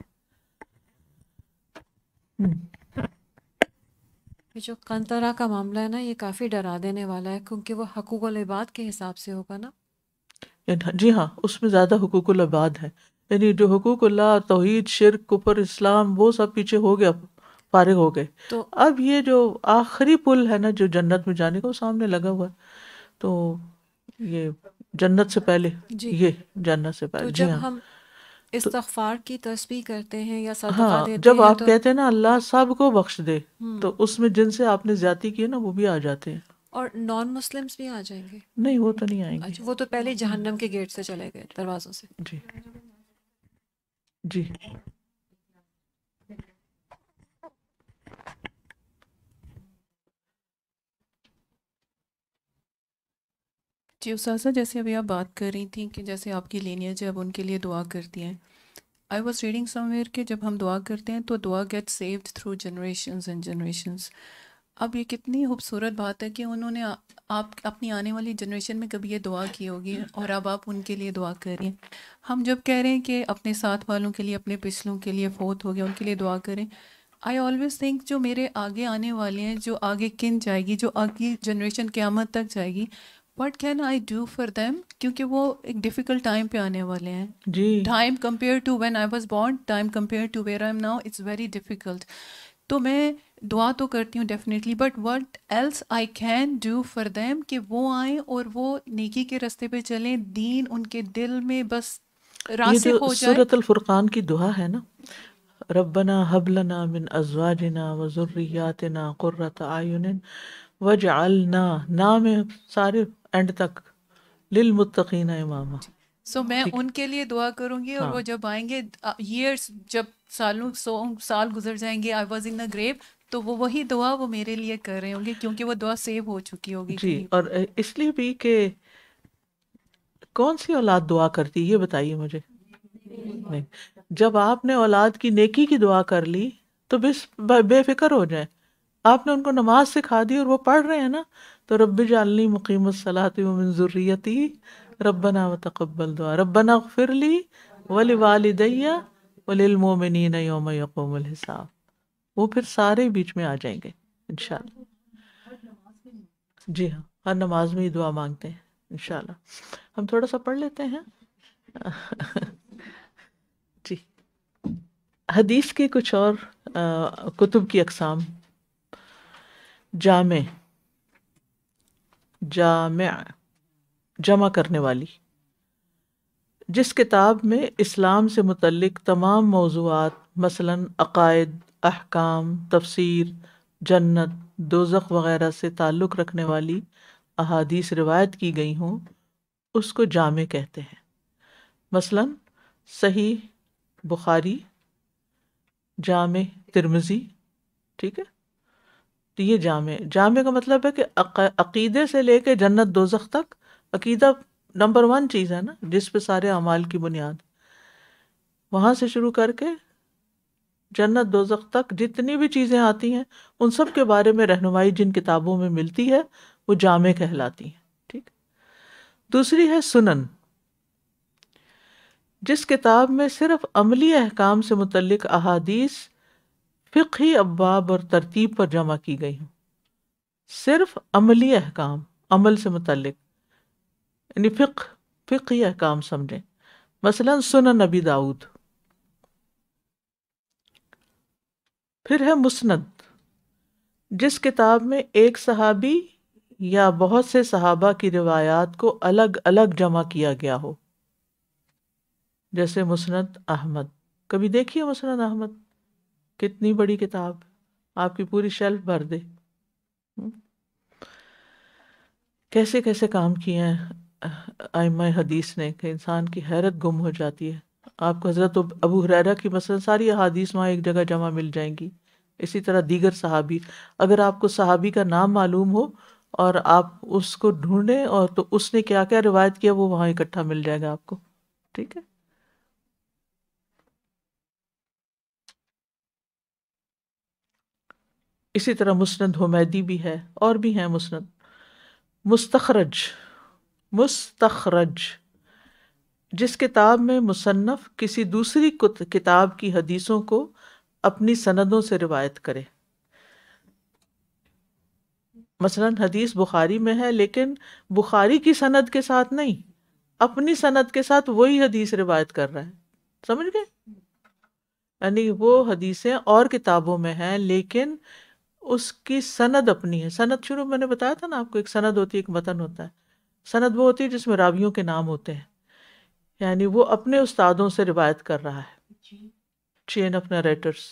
یہ جو قنطرہ کا معاملہ ہے نا، یہ کافی ڈرا دینے والا ہے، کیونکہ وہ حقوق العباد کے حساب سے ہوگا نا. جی ہاں، اس میں زیادہ حقوق العباد ہے، یعنی جو حقوق اللہ، توحید، شرک، کفر، اسلام، وہ سب پیچھے ہو گیا، فارغ ہو گئے. تو اب یہ جو آخری پل ہے نا جو جنت میں جانے کا، وہ سامنے لگا ہوا ہے. تو یہ جنت سے پہلے، جی، یہ جنت سے تو پہلے. جب جی ہاں، ہم استغفار کی تسبیح کرتے ہیں یا صدقہ ہاں دیتے جب ہیں آپ تو کہتے ہیں نا اللہ سب کو بخش دے، تو اس میں جن سے آپ نے زیادتی کی ہے نا وہ بھی آ جاتے ہیں. اور نان مسلمس بھی آ جائیں گے؟ نہیں، وہ تو نہیں آئیں گے. اچھا، وہ تو پہلے جہنم کے گیٹ سے چلے گئے، دروازوں سے. جی جی. جی استاذہ، جیسے ابھی آپ بات کر رہی تھیں کہ جیسے آپ کی لینیج جب ان کے لیے دعا کرتی ہیں، I was reading somewhere کہ جب ہم دعا کرتے ہیں تو دعا get saved through generations and generations. اب یہ کتنی خوبصورت بات ہے کہ انہوں نے آپ اپنی آنے والی جنریشن میں کبھی یہ دعا کی ہوگی اور اب آپ ان کے لیے دعا کر رہی ہیں. ہم جب کہہ رہے ہیں کہ اپنے ساتھ والوں کے لیے، اپنے پچھلوں کے لیے فوت ہو گیا ان کے لیے دعا کریں، آئی آلویز تھنک جو میرے آگے آنے والے ہیں، جو آگے کن جائے گی، جو آگے جنریشن قیامت تک جائے گی، what can I do for them? کیونکہ وہ ایک ڈیفیکلٹ ٹائم پہ آنے والے ہیں. جی، time compare to when I was born, time compare to where I am now, it's very difficult. تو میں دعا تو کرتی ہوں definitely, but what else I can do for them کہ وہ آئیں اور وہ نیکی کے راستے پہ چلیں، دین ان کے دل میں بس یہ راسخ جو ہو جائے. سورۃ الفرقان کی دعا ہے نا، ربنا ہب لنا من ازواجنا وذریاتنا قرۃ اعین وجعلنا، نا میں سارے اینڈ تک، للمتقین اماما. سو میں ان کے لیے دعا کروں گی، اور وہ جب آئیں گے، ایئرس جب سال گزر جائیں گے، آئی واز ان گریو، تو وہ وہی دعا وہ میرے لیے کر رہے ہوں گے، کیونکہ وہ دعا سیو ہو چکی ہوگی. جی، اور اس لیے بھی کہ کون سی اولاد دعا کرتی یہ بتائیے مجھے. نہیں، جب آپ نے اولاد کی نیکی کی دعا کر لی تو بے فکر ہو جائیں. آپ نے ان کو نماز سکھا دی اور وہ پڑھ رہے ہیں نا، تو رب اجعلنی مقیم الصلاۃ ومن ذریتی ربنا وتقبل دعا، ربنا اغفر لی ولوالدی وللمؤمنین یوم یقوم الحساب. وہ پھر سارے بیچ میں آ جائیں گے انشاءاللہ. جی ہاں، ہر نماز میں ہی دعا مانگتے ہیں انشاءاللہ. ہم تھوڑا سا پڑھ لیتے ہیں. جی، حدیث کے کچھ اور کتب کی اقسام. جامع جمع کرنے والی، جس کتاب میں اسلام سے متعلق تمام موضوعات مثلاً عقائد، احکام، تفسیر، جنت، دوزخ وغیرہ سے تعلق رکھنے والی احادیث روایت کی گئی ہوں، اس کو جامع کہتے ہیں. مثلاً صحیح بخاری، جامع ترمذی. ٹھیک ہے، تو یہ جامع کا مطلب ہے کہ عقیدے سے لے کے جنت دوزخ تک. عقیدہ نمبر 1 چیز ہے نا جس پہ سارے اعمال کی بنیاد، وہاں سے شروع کر کے جنت دوزخ تک جتنی بھی چیزیں آتی ہیں ان سب کے بارے میں رہنمائی جن کتابوں میں ملتی ہے وہ جامع کہلاتی ہیں. ٹھیک. دوسری ہے سنن، جس کتاب میں صرف عملی احکام سے متعلق احادیث فقہی ابواب اور ترتیب پر جمع کی گئی ہوں. صرف عملی احکام، عمل سے متعلق، یعنی فقہی احکام سمجھیں. مثلا سنن نبی داؤد. پھر ہے مسند، جس کتاب میں ایک صحابی یا بہت سے صحابہ کی روایات کو الگ الگ جمع کیا گیا ہو، جیسے مسند احمد. کبھی دیکھیے مسند احمد، کتنی بڑی کتاب، آپ کی پوری شیلف بھر دے. کیسے کیسے کام کیے ہیں ائمہ حدیث نے کہ انسان کی حیرت گم ہو جاتی ہے. آپ کو حضرت ابو ہریرہ کی مثلا ساری احادیث وہاں ایک جگہ جمع مل جائیں گی. اسی طرح دیگر صحابی، اگر آپ کو صحابی کا نام معلوم ہو اور آپ اس کو ڈھونڈیں اور تو اس نے کیا کیا روایت کیا وہ وہاں اکٹھا مل جائے گا آپ کو. ٹھیک ہے. اسی طرح مسند حمیدی بھی ہے، اور بھی ہیں مسند. مستخرج، جس کتاب میں مصنف کسی دوسری کتاب کی حدیثوں کو اپنی سندوں سے روایت کرے. مثلا حدیث بخاری میں ہے لیکن بخاری کی سند کے ساتھ نہیں، اپنی سند کے ساتھ وہی حدیث روایت کر رہا ہے. سمجھ گئے؟ یعنی وہ حدیثیں اور کتابوں میں ہیں لیکن اس کی سند اپنی ہے. سند شروع میں نے بتایا تھا نا آپ کو، ایک سند ہوتی ہے، ایک متن ہوتا ہے. سند وہ ہوتی ہے جس میں راویوں کے نام ہوتے ہیں، یعنی وہ اپنے استادوں سے روایت کر رہا ہے. Chain of narrators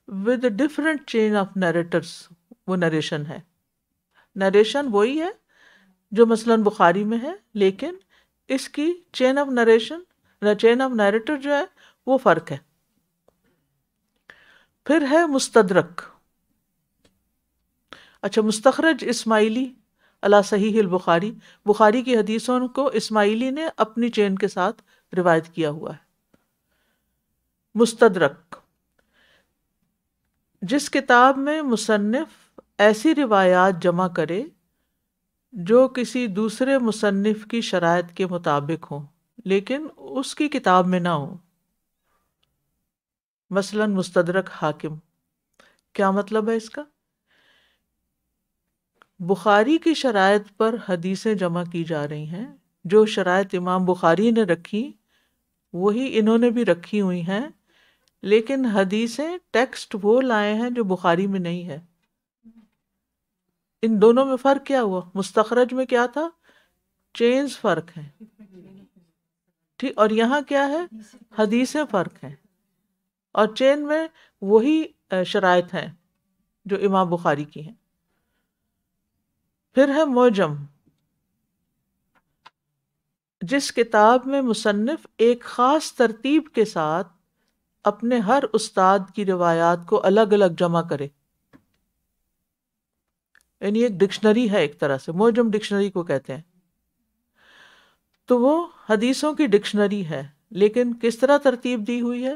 with different chain of narrators, وہ نریشن ہے. نریشن وہی ہے جو مثلاً بخاری میں ہے لیکن اس کی چین آف نریٹر جو ہے وہ فرق ہے. پھر ہے مستدرک. اچھا، مستخرج اسماعیلی علی صحیح البخاری، بخاری کی حدیثوں کو اسماعیلی نے اپنی چین کے ساتھ روایت کیا ہوا ہے. مستدرک، جس کتاب میں مصنف ایسی روایات جمع کرے جو کسی دوسرے مصنف کی شرائط کے مطابق ہوں لیکن اس کی کتاب میں نہ ہوں. مثلا مستدرک حاکم. کیا مطلب ہے اس کا؟ بخاری کی شرائط پر حدیثیں جمع کی جا رہی ہیں، جو شرائط امام بخاری نے رکھی وہی انہوں نے بھی رکھی ہوئی ہیں، لیکن حدیثیں ٹیکسٹ وہ لائے ہیں جو بخاری میں نہیں ہے. ان دونوں میں فرق کیا ہوا؟ مستخرج میں کیا تھا؟ چینز فرق ہیں، ٹھیک، اور یہاں کیا ہے؟ حدیثیں فرق ہیں، اور چین میں وہی شرائط ہیں جو امام بخاری کی ہیں. پھر ہے معجم، جس کتاب میں مصنف ایک خاص ترتیب کے ساتھ اپنے ہر استاد کی روایات کو الگ الگ جمع کرے. یعنی ایک ڈکشنری ہے، ایک طرح سے معجم ڈکشنری کو کہتے ہیں. تو وہ حدیثوں کی ڈکشنری ہے لیکن کس طرح ترتیب دی ہوئی ہے؟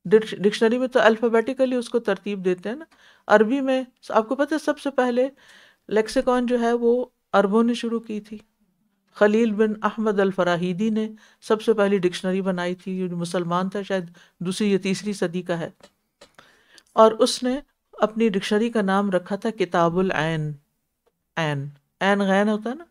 ڈکشنری میں تو الفابیٹیکلی اس کو ترتیب دیتے ہیں نا. عربی میں آپ کو پتہ ہے سب سے پہلے لیکسیکون جو ہے وہ عربوں نے شروع کی تھی. خلیل بن احمد الفراہیدی نے سب سے پہلی ڈکشنری بنائی تھی، جو مسلمان تھا، شاید 2 یا 3 صدی کا ہے، اور اس نے اپنی ڈکشنری کا نام رکھا تھا کتاب العین. عین غین ہوتا ہے نا،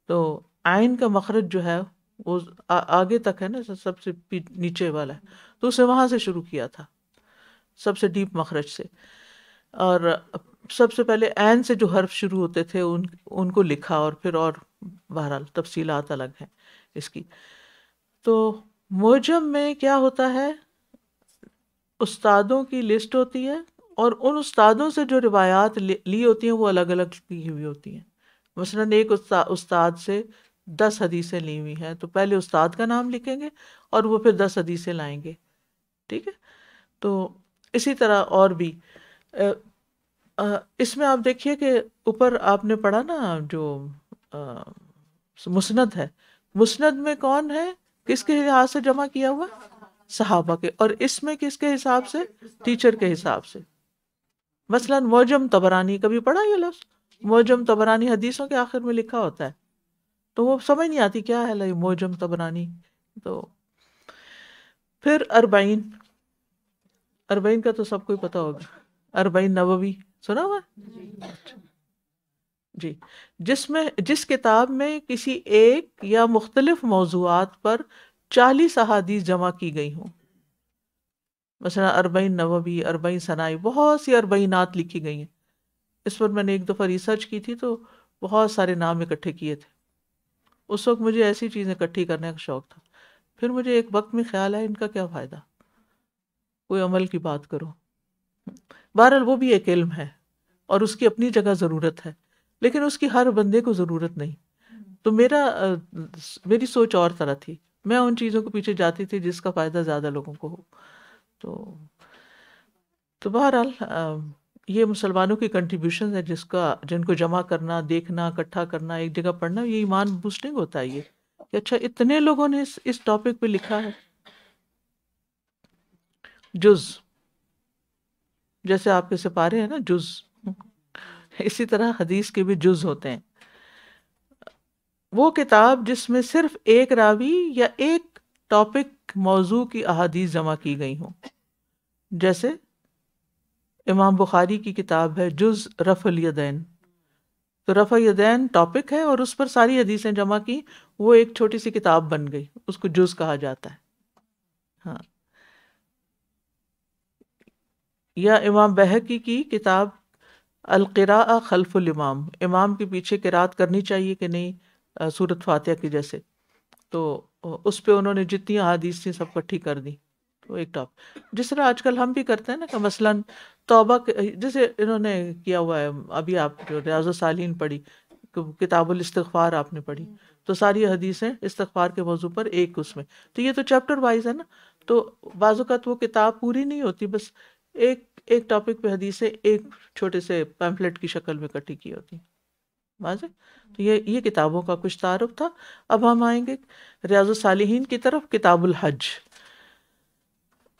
تو عین کا مخرج جو ہے وہ آگے تک ہے نا، سب سے نیچے والا ہے، تو اسے وہاں سے شروع کیا تھا، سب سے ڈیپ مخرج سے. اور سب سے پہلے عین سے جو حرف شروع ہوتے تھے ان کو لکھا، اور پھر اور بہرحال تفصیلات الگ ہیں اس کی. تو معجم میں کیا ہوتا ہے؟ استادوں کی لسٹ ہوتی ہے اور ان استادوں سے جو روایات لی ہوتی ہیں وہ الگ الگ لی ہوئی ہوتی ہیں. مثلاً ایک استاد سے 10 حدیثیں لی ہوئی ہیں تو پہلے استاد کا نام لکھیں گے اور وہ پھر 10 حدیثیں لائیں گے. ٹھیک ہے. تو اسی طرح اور بھی اس میں آپ دیکھیے کہ اوپر آپ نے پڑھا نا جو مسند ہے، مسند میں کون ہے، کس کے لحاظ سے جمع کیا ہوا؟ صحابہ کے. اور اس میں کس کے حساب سے؟ ٹیچر کے حساب سے. مثلا معجم طبرانی، کبھی پڑھا یہ لفظ معجم طبرانی؟ حدیثوں کے آخر میں لکھا ہوتا ہے، تو وہ سمجھ نہیں آتی کیا ہے معجم طبرانی. تو پھر اربعین کا تو سب کو ہی پتا ہوگا. اربعین نووی سنا ہوا ہے جی، جس کتاب میں کسی ایک یا مختلف موضوعات پر 40 احادیث جمع کی گئی ہوں. مثلا اربعین نووی، اربعین سنائی، بہت سی اربعینات لکھی گئی ہیں. اس پر میں نے ایک دفعہ ریسرچ کی تھی تو بہت سارے نام اکٹھے کیے تھے. اس وقت مجھے ایسی چیزیں اکٹھی کرنے کا شوق تھا. پھر مجھے ایک وقت میں خیال آیا ان کا کیا فائدہ، کوئی عمل کی بات کرو. بہرحال وہ بھی ایک علم ہے اور اس کی اپنی جگہ ضرورت ہے، لیکن اس کی ہر بندے کو ضرورت نہیں. تو میری سوچ اور طرح تھی، میں ان چیزوں کو پیچھے جاتی تھی جس کا فائدہ زیادہ لوگوں کو ہو. تو بہرحال یہ مسلمانوں کی کنٹریبیوشن ہے جن کو جمع کرنا، دیکھنا، اکٹھا کرنا، ایک جگہ پڑھنا، یہ ایمان بوسٹنگ ہوتا ہے. یہ کہ اچھا اتنے لوگوں نے اس ٹاپک پہ لکھا ہے. جز جیسے آپ کے سپارے ہیں نا جز، اسی طرح حدیث کے بھی جز ہوتے ہیں. وہ کتاب جس میں صرف ایک راوی یا ایک ٹاپک موضوع کی احادیث جمع کی گئی ہوں. جیسے امام بخاری کی کتاب ہے جز رفع الیدین، تو رفع الیدین ٹاپک ہے اور اس پر ساری حدیثیں جمع کی، وہ ایک چھوٹی سی کتاب بن گئی، اس کو جز کہا جاتا ہے. ہاں. یا امام بہقی کی کتاب القراءۃ خلف الامام، امام کے پیچھے قرات کرنی چاہیے کہ نہیں سورۃ فاتحہ کی جیسے، تو اس پہ انہوں نے جتنی احادیث تھیں سب اکٹھی کر دی. تو ایک ٹاپ جس طرح آج کل ہم بھی کرتے ہیں نا کہ مثلاً توبہ جیسے انہوں نے کیا ہوا ہے. ابھی آپ جو ریاض الصالحین پڑھی، کتاب الاستغفار آپ نے پڑھی، تو ساری حدیثیں استغفار کے موضوع پر ایک اس میں، تو یہ تو چیپٹر وائز ہے نا. تو بعض اوقات وہ کتاب پوری نہیں ہوتی، بس ایک ٹاپک پہ حدیثیں ایک چھوٹے سے پیمفلٹ کی شکل میں اکٹھی کی ہوتی. واضح؟ تو یہ کتابوں کا کچھ تعارف تھا. اب ہم آئیں گے ریاض الصالحین کی طرف. کتاب الحج،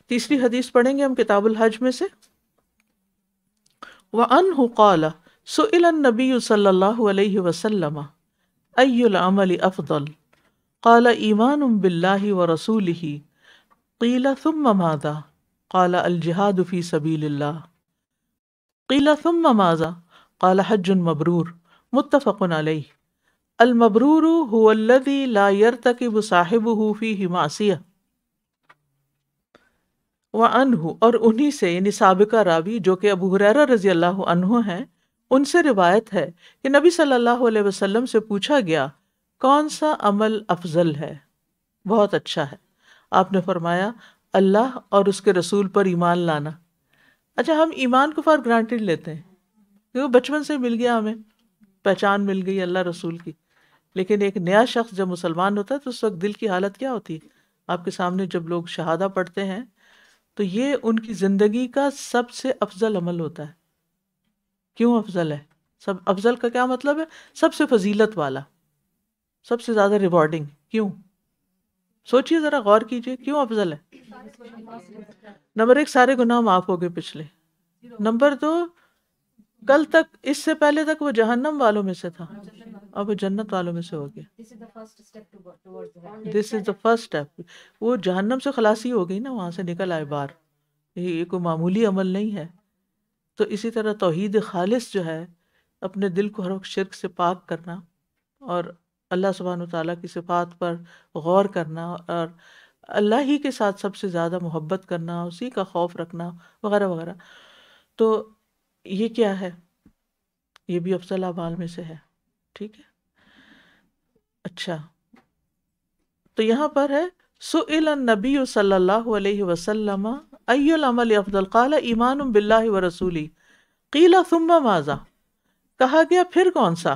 تیسری حدیث پڑھیں گے ہم کتاب الحج میں سے. وعنہ قال سئل النبی صلی اللہ علیہ وسلم ای العمل افضل قال ایمان باللہ ورسولہ قیل ثم ماذا قال الجہاد فی سبیل اللہ قیل ثم ماذا قال حج مبرور متفق علیہ. المبرور هو الذی لا یرتکب صاحبہ فیہ معصیہ. وعنہ، اور انہی سے یعنی سابقہ راوی جو کہ ابو ہریرہ رضی اللہ عنہ ہیں، ان سے روایت ہے کہ نبی صلی اللہ علیہ وسلم سے پوچھا گیا کون سا عمل افضل ہے، بہت اچھا ہے. آپ نے فرمایا اللہ اور اس کے رسول پر ایمان لانا. اچھا ہم ایمان کو فار گرانٹیڈ لیتے ہیں کیونکہ بچپن سے مل گیا، ہمیں پہچان مل گئی اللہ رسول کی، لیکن ایک نیا شخص جب مسلمان ہوتا ہے تو اس وقت دل کی حالت کیا ہوتی ہے؟ آپ کے سامنے جب لوگ شہادہ پڑھتے ہیں تو یہ ان کی زندگی کا سب سے افضل عمل ہوتا ہے. کیوں افضل ہے؟ سب افضل کا کیا مطلب ہے؟ سب سے فضیلت والا، سب سے زیادہ ریوارڈنگ. کیوں؟ سوچئے ذرا، غور کیجئے کیوں افضل ہے. نمبر 1 سارے گناہ معاف ہو گئے پچھلے. نمبر 2 کل تک اس سے پہلے تک وہ جہنم والوں میں سے تھا، اب وہ جنت والوں میں سے ہو گیا. دس از دا فرسٹ اسٹیپ. وہ جہنم سے خلاصی ہو گئی نا، وہاں سے نکل آئے باہر. یہ کوئی معمولی عمل نہیں ہے. تو اسی طرح توحید خالص جو ہے، اپنے دل کو ہر وقت شرک سے پاک کرنا اور اللہ سبحانہ وتعالیٰ کی صفات پر غور کرنا اور اللہ ہی کے ساتھ سب سے زیادہ محبت کرنا، اسی کا خوف رکھنا وغیرہ وغیرہ. تو یہ کیا ہے؟ یہ بھی افضل اعمال میں سے ہے. ٹھیک ہے. اچھا، تو یہاں پر ہے سئل النبی صلی اللہ علیہ وسلم ای العمل افضل قال ایمان باللہ ورسولہ قیل ثم ماذا، کہا گیا پھر کون سا؟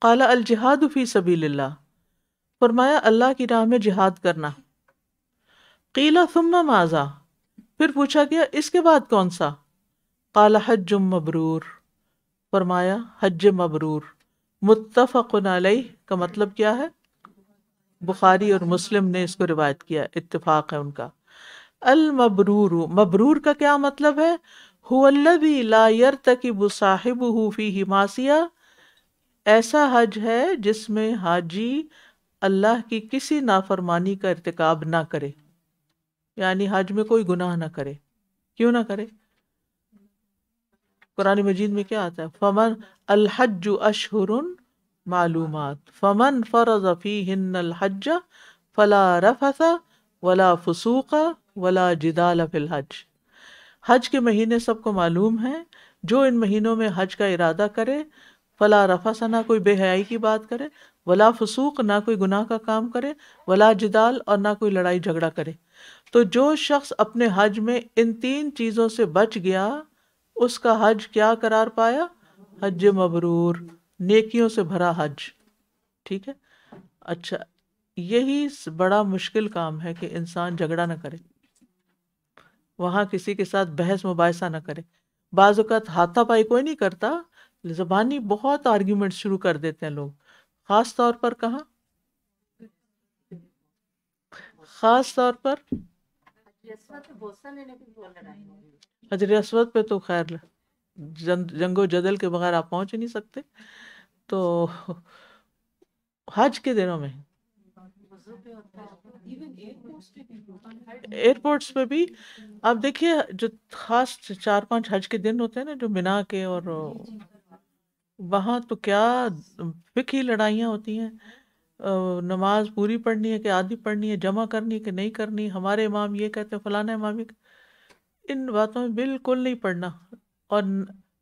قال الجہاد فی سبیل اللہ، فرمایا اللہ کی راہ میں جہاد کرنا. قیل ثم ماذا، پھر پوچھا گیا اس کے بعد کون سا؟ قال حج مبرور، فرمایا حج مبرور. متفق علیہ کا مطلب کیا ہے؟ بخاری اور مسلم نے اس کو روایت کیا، اتفاق ہے ان کا. المبرور، مبرور کا کیا مطلب ہے؟ هو الذی لا یرتکب صاحبہ فیہ معصیہ، ایسا حج ہے جس میں حاجی اللہ کی کسی نافرمانی کا ارتکاب نہ کرے، یعنی حج میں کوئی گناہ نہ کرے. کیوں نہ کرے؟ قرآن مجید میں کیا آتا ہے؟ فمن الحج اشہر معلومات فمن فرض فیہن الحج فلا رفث ولا فسوق ولا جدال فی الحج. حج کے مہینے سب کو معلوم ہیں، جو ان مہینوں میں حج کا ارادہ کرے، فلا رفث، نہ کوئی بے حیائی کی بات کرے، ولا فسوق، نہ کوئی گناہ کا کام کرے، ولا جدال، اور نہ کوئی لڑائی جھگڑا کرے. تو جو شخص اپنے حج میں ان 3 چیزوں سے بچ گیا، اس کا حج کیا قرار پایا؟ حج مبرور، نیکیوں سے بھرا حج. ٹھیک ہے. اچھا، یہی بڑا مشکل کام ہے کہ انسان جھگڑا نہ کرے، وہاں کسی کے ساتھ بحث مباحثہ نہ کرے. بعض اوقات ہاتھا پائی کوئی نہیں کرتا، زبانی بہت آرگیومنٹ شروع کر دیتے ہیں لوگ. خاص طور پر کہاں؟ خاص طور پر حجر اسود پہ تو خیر جنگ و جدل کے بغیر آپ پہنچ ہی نہیں سکتے. تو حج کے دنوں میں ایئرپورٹس پہ بھی آپ دیکھیے، جو خاص 4-5 حج کے دن ہوتے ہیں نا، جو مینا کے، اور وہاں تو کیا فقہی لڑائیاں ہوتی ہیں. نماز پوری پڑھنی ہے کہ آدھی پڑھنی ہے، جمع کرنی ہے کہ نہیں کرنی، ہمارے امام یہ کہتے ہیں، فلانا امام یہ. ان باتوں میں بالکل نہیں پڑھنا، اور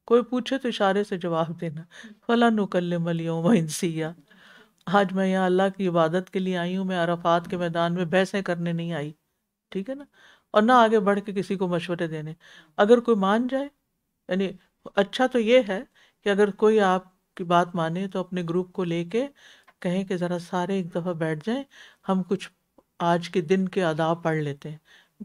کوئی پوچھے تو اشارے سے جواب دینا. فَلَا نُكَلِّمَ الْيَوْمَ إِنسِيًّا، آج میں یہاں اللہ کی عبادت کے لیے آئی ہوں، میں عرفات کے میدان میں بحثیں کرنے نہیں آئی. ٹھیک ہے نا. اور نہ آگے بڑھ کے کسی کو مشورے دینے. اگر کوئی مان جائے، یعنی اچھا تو یہ ہے کہ اگر کوئی آپ کی بات مانے تو اپنے گروپ کو لے کے کہیں کہ ذرا سارے ایک دفعہ بیٹھ جائیں، ہم کچھ آج کے دن کے آداب پڑھ لیتے ہیں.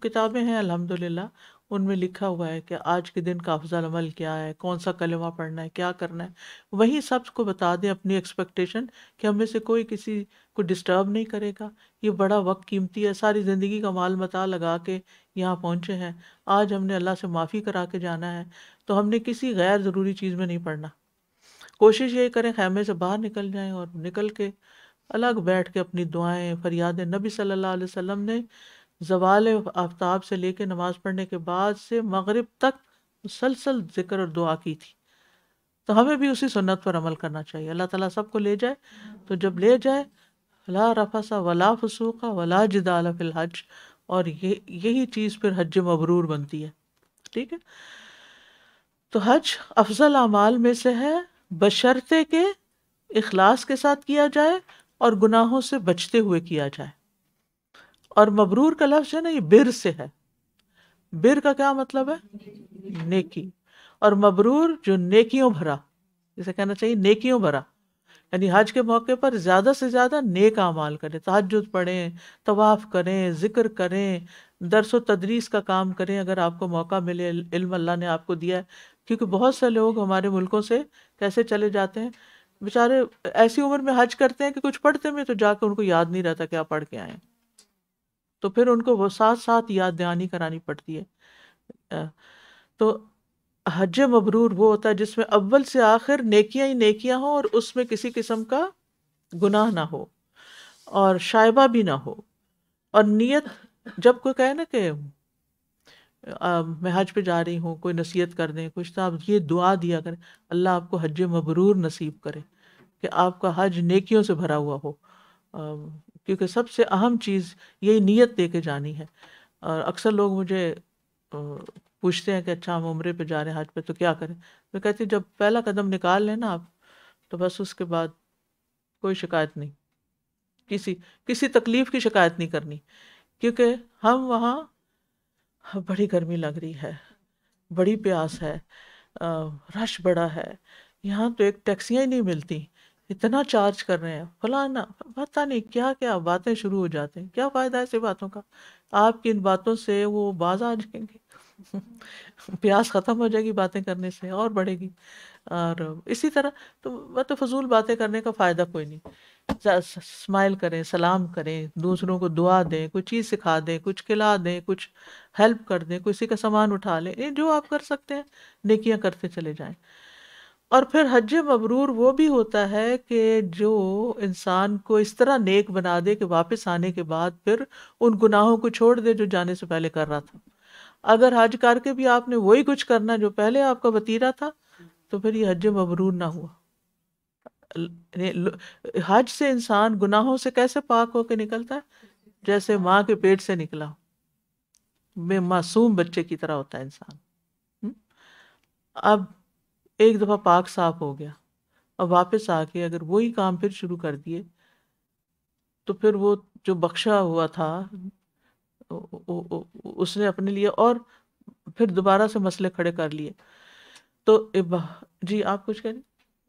کتابیں ہیں الحمدللہ، ان میں لکھا ہوا ہے کہ آج کے دن کا افضل عمل کیا ہے، کون سا کلمہ پڑھنا ہے، کیا کرنا ہے. وہی سب کو بتا دیں اپنی ایکسپیکٹیشن کہ ہم میں سے کوئی کسی کو ڈسٹرب نہیں کرے گا. یہ بڑا وقت قیمتی ہے، ساری زندگی کا مال متاع لگا کے یہاں پہنچے ہیں، آج ہم نے اللہ سے معافی کرا کے جانا ہے، تو ہم نے کسی غیر ضروری چیز میں نہیں پڑھنا. کوشش یہ کریں خیمے سے باہر نکل جائیں، اور نکل کے الگ بیٹھ کے اپنی دعائیں فریادیں. نبی صلی اللہ علیہ وسلم نے زوال آفتاب سے لے کے نماز پڑھنے کے بعد سے مغرب تک مسلسل ذکر اور دعا کی تھی. تو ہمیں بھی اسی سنت پر عمل کرنا چاہیے. اللہ تعالیٰ سب کو لے جائے، تو جب لے جائے لا رفث ولا فسوق ولا جدال فی الحج، اور یہی چیز پھر حج مبرور بنتی ہے. ٹھیک ہے. تو حج افضل اعمال میں سے ہے، بشرطے کہ اخلاص کے ساتھ کیا جائے اور گناہوں سے بچتے ہوئے کیا جائے. اور مبرور کا لفظ ہے نا، یہ بر سے ہے. بر کا کیا مطلب ہے؟ نیکی. اور مبرور جو نیکیوں بھرا، جسے کہنا چاہیے نیکیوں بھرا، یعنی حج کے موقع پر زیادہ سے زیادہ نیک اعمال کریں، تہجد پڑھیں، طواف کریں، ذکر کریں، درس و تدریس کا کام کریں اگر آپ کو موقع ملے، علم اللہ نے آپ کو دیا ہے. کیونکہ بہت سے لوگ ہمارے ملکوں سے کیسے چلے جاتے ہیں بیچارے، ایسی عمر میں حج کرتے ہیں کہ کچھ پڑھتے میں تو جا کے ان کو یاد نہیں رہتا کیا پڑھ کے آئے، تو پھر ان کو وہ ساتھ ساتھ یاد دہانی کرانی پڑتی ہے. تو حج مبرور وہ ہوتا ہے جس میں اول سے آخر نیکیاں ہی نیکیاں ہوں، اور اس میں کسی قسم کا گناہ نہ ہو اور شائبہ بھی نہ ہو. اور نیت، جب کوئی کہے نا کہ میں حج پہ جا رہی ہوں، کوئی نصیحت کر دیں کچھ، تو آپ یہ دعا دیا کریں، اللہ آپ کو حج مبرور نصیب کرے، کہ آپ کا حج نیکیوں سے بھرا ہوا ہو. کیونکہ سب سے اہم چیز یہی نیت دے کے جانی ہے. اور اکثر لوگ مجھے پوچھتے ہیں کہ اچھا ہم عمرے پہ جا رہے ہیں، حج پہ، تو کیا کریں؟ میں کہتی ہوں جب پہلا قدم نکال لیں نا آپ، تو بس اس کے بعد کوئی شکایت نہیں، کسی تکلیف کی شکایت نہیں کرنی. کیونکہ ہم وہاں، بڑی گرمی لگ رہی ہے، بڑی پیاس ہے، رش بڑا ہے، یہاں تو ایک ٹیکسیاں ہی نہیں ملتی، اتنا چارج کر رہے ہیں، فلانا، پتہ نہیں کیا کیا باتیں شروع ہو جاتے ہیں. کیا فائدہ ایسے باتوں کا؟ آپ کی ان باتوں سے وہ باز آ جائیں گے، پیاس ختم ہو جائے گی باتیں کرنے سے، اور بڑھے گی. اور اسی طرح تو فضول باتیں کرنے کا فائدہ کوئی نہیں. اسمائل کریں، سلام کریں، دوسروں کو دعا دیں، کوئی چیز سکھا دیں، کچھ کھلا دیں، کچھ ہیلپ کر دیں، کسی کا سامان اٹھا لیں، یہ جو آپ کر سکتے ہیں نیکیاں کرتے چلے جائیں. اور پھر حج مبرور وہ بھی ہوتا ہے کہ جو انسان کو اس طرح نیک بنا دے کہ واپس آنے کے بعد پھر ان گناہوں کو چھوڑ دے جو جانے سے پہلے کر رہا تھا. اگر حج کر کے بھی آپ نے وہی کچھ کرنا جو پہلے آپ کا وتیرہ تھا تو پھر یہ حج مبرور نہ ہوا. حج سے انسان گناہوں سے کیسے پاک ہو کے نکلتا ہے؟ جیسے ماں کے پیٹ سے نکلا ہو، بے معصوم بچے کی طرح ہوتا ہے انسان. اب ایک دفعہ پاک صاف ہو گیا، اب واپس آ کے اگر وہی کام پھر شروع کر دیے تو پھر وہ جو بخشا ہوا تھا اس نے اپنے لیے اور پھر دوبارہ سے مسئلے کھڑے کر لیے. تو جی آپ کچھ کہیں؟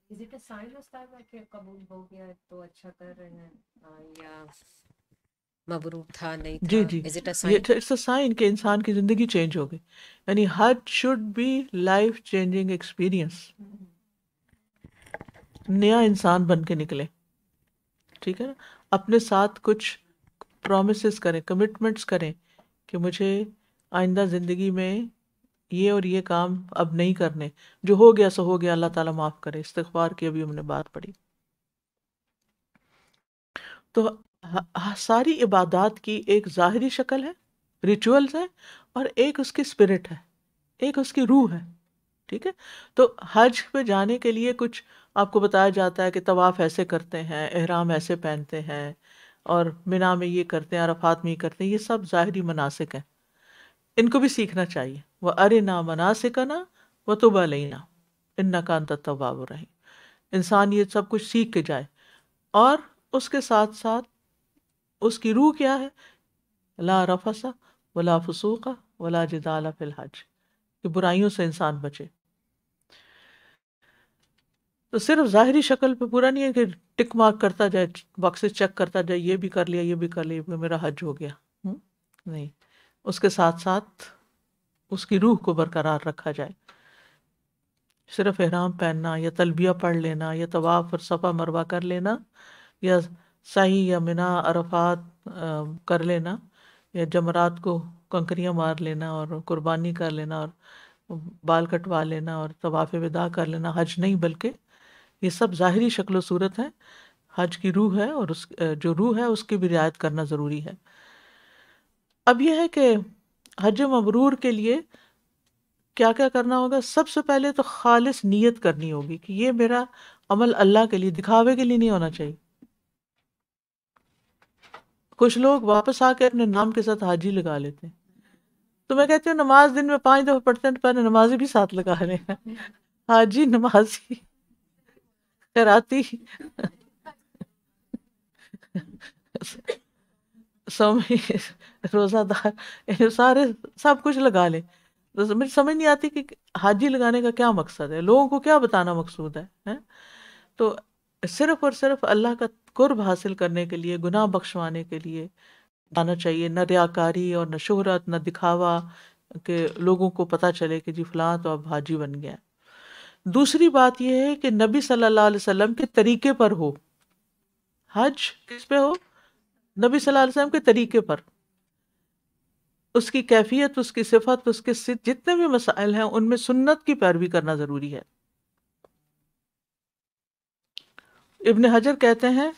Is it a sign استاد کہ قبول ہو گیا تو اچھا کر رہے ہیں یا مبرور تھا نہیں تھا؟ جی جی Is it a یہ sign؟ اٹس اے سائن کہ انسان کی زندگی چینج ہو گئی. یعنی حج should be life changing experience, نیا انسان بن کے نکلے. ٹھیک ہے نا؟ اپنے ساتھ کچھ پرومسز کریں، کمٹمنٹس کریں کہ مجھے آئندہ زندگی میں یہ اور یہ کام اب نہیں کرنے، جو ہو گیا سو ہو گیا، اللہ تعالیٰ معاف کرے. استغفار کی ابھی ہم نے بات پڑھی. تو ساری عبادات کی ایک ظاہری شکل ہے، ریچولز ہے، اور ایک اس کی اسپرٹ ہے، ایک اس کی روح ہے. ٹھیک ہے؟ تو حج پہ جانے کے لیے کچھ آپ کو بتایا جاتا ہے کہ طواف ایسے کرتے ہیں، احرام ایسے پہنتے ہیں، اور منا میں یہ کرتے ہیں، عرفات میں یہ کرتے ہیں. یہ سب ظاہری مناسک ہیں، ان کو بھی سیکھنا چاہیے. وَأَرِنَا مَنَاسِكَنَا وَتُبْ عَلَيْنَا إِنَّكَ أَنْتَ التَّوَّابُ الرَّحِيمُ. انسان یہ سب کچھ سیکھ کے جائے، اور اس کے ساتھ ساتھ اس کی روح کیا ہے؟ لا رفث ولا فسوق ولا جدال فی الحج، کہ برائیوں سے انسان بچے. تو صرف ظاہری شکل پہ پورا نہیں ہے کہ ٹک مارک کرتا جائے، باکسز چیک کرتا جائے، یہ بھی کر لیا، یہ بھی کر لیا، میرا حج ہو گیا. نہیں، اس کے ساتھ ساتھ اس کی روح کو برقرار رکھا جائے. صرف احرام پہننا یا تلبیہ پڑھ لینا یا طواف اور صفا مروہ کر لینا یا سعی یا منا عرفات کر لینا یا جمرات کو کنکریاں مار لینا اور قربانی کر لینا اور بال کٹوا لینا اور طواف وداع کر لینا حج نہیں، بلکہ یہ سب ظاہری شکل و صورت ہے. حج کی روح ہے، اور اس جو روح ہے اس کی بھی رعایت کرنا ضروری ہے. اب یہ ہے کہ حج مبرور کے لیے کیا کیا کرنا ہوگا. سب سے پہلے تو خالص نیت کرنی ہوگی کہ یہ میرا عمل اللہ کے لیے، دکھاوے کے لیے نہیں ہونا چاہیے. کچھ لوگ واپس آ کے اپنے نام کے ساتھ حاجی لگا لیتے ہیں. تو میں کہتی ہوں نماز دن میں 5 دفعہ پڑھتے ہیں تو پہلے نمازی بھی ساتھ لگا رہے ہیں، حاجی، نمازی، خیراتی، سومی، روزہ دار، سارے سب کچھ لگا لیں. تو مجھے سمجھ نہیں آتی کہ حاجی لگانے کا کیا مقصد ہے، لوگوں کو کیا بتانا مقصود ہے. تو صرف اور صرف اللہ کا قرب حاصل کرنے کے لیے، گناہ بخشوانے کے لیے آنا چاہیے، نہ ریاکاری اور نہ شہرت، نہ دکھاوا کہ لوگوں کو پتہ چلے کہ جی فلاں تو اب حاجی بن گیا. دوسری بات یہ ہے کہ نبی صلی اللہ علیہ وسلم کے طریقے پر ہو. حج کس پہ ہو؟ نبی صلی اللہ علیہ وسلم کے طریقے پر. اس کی کیفیت، اس کی صفت، اس کے جتنے بھی مسائل ہیں ان میں سنت کی پیروی کرنا ضروری ہے. ابن حجر کہتے ہیں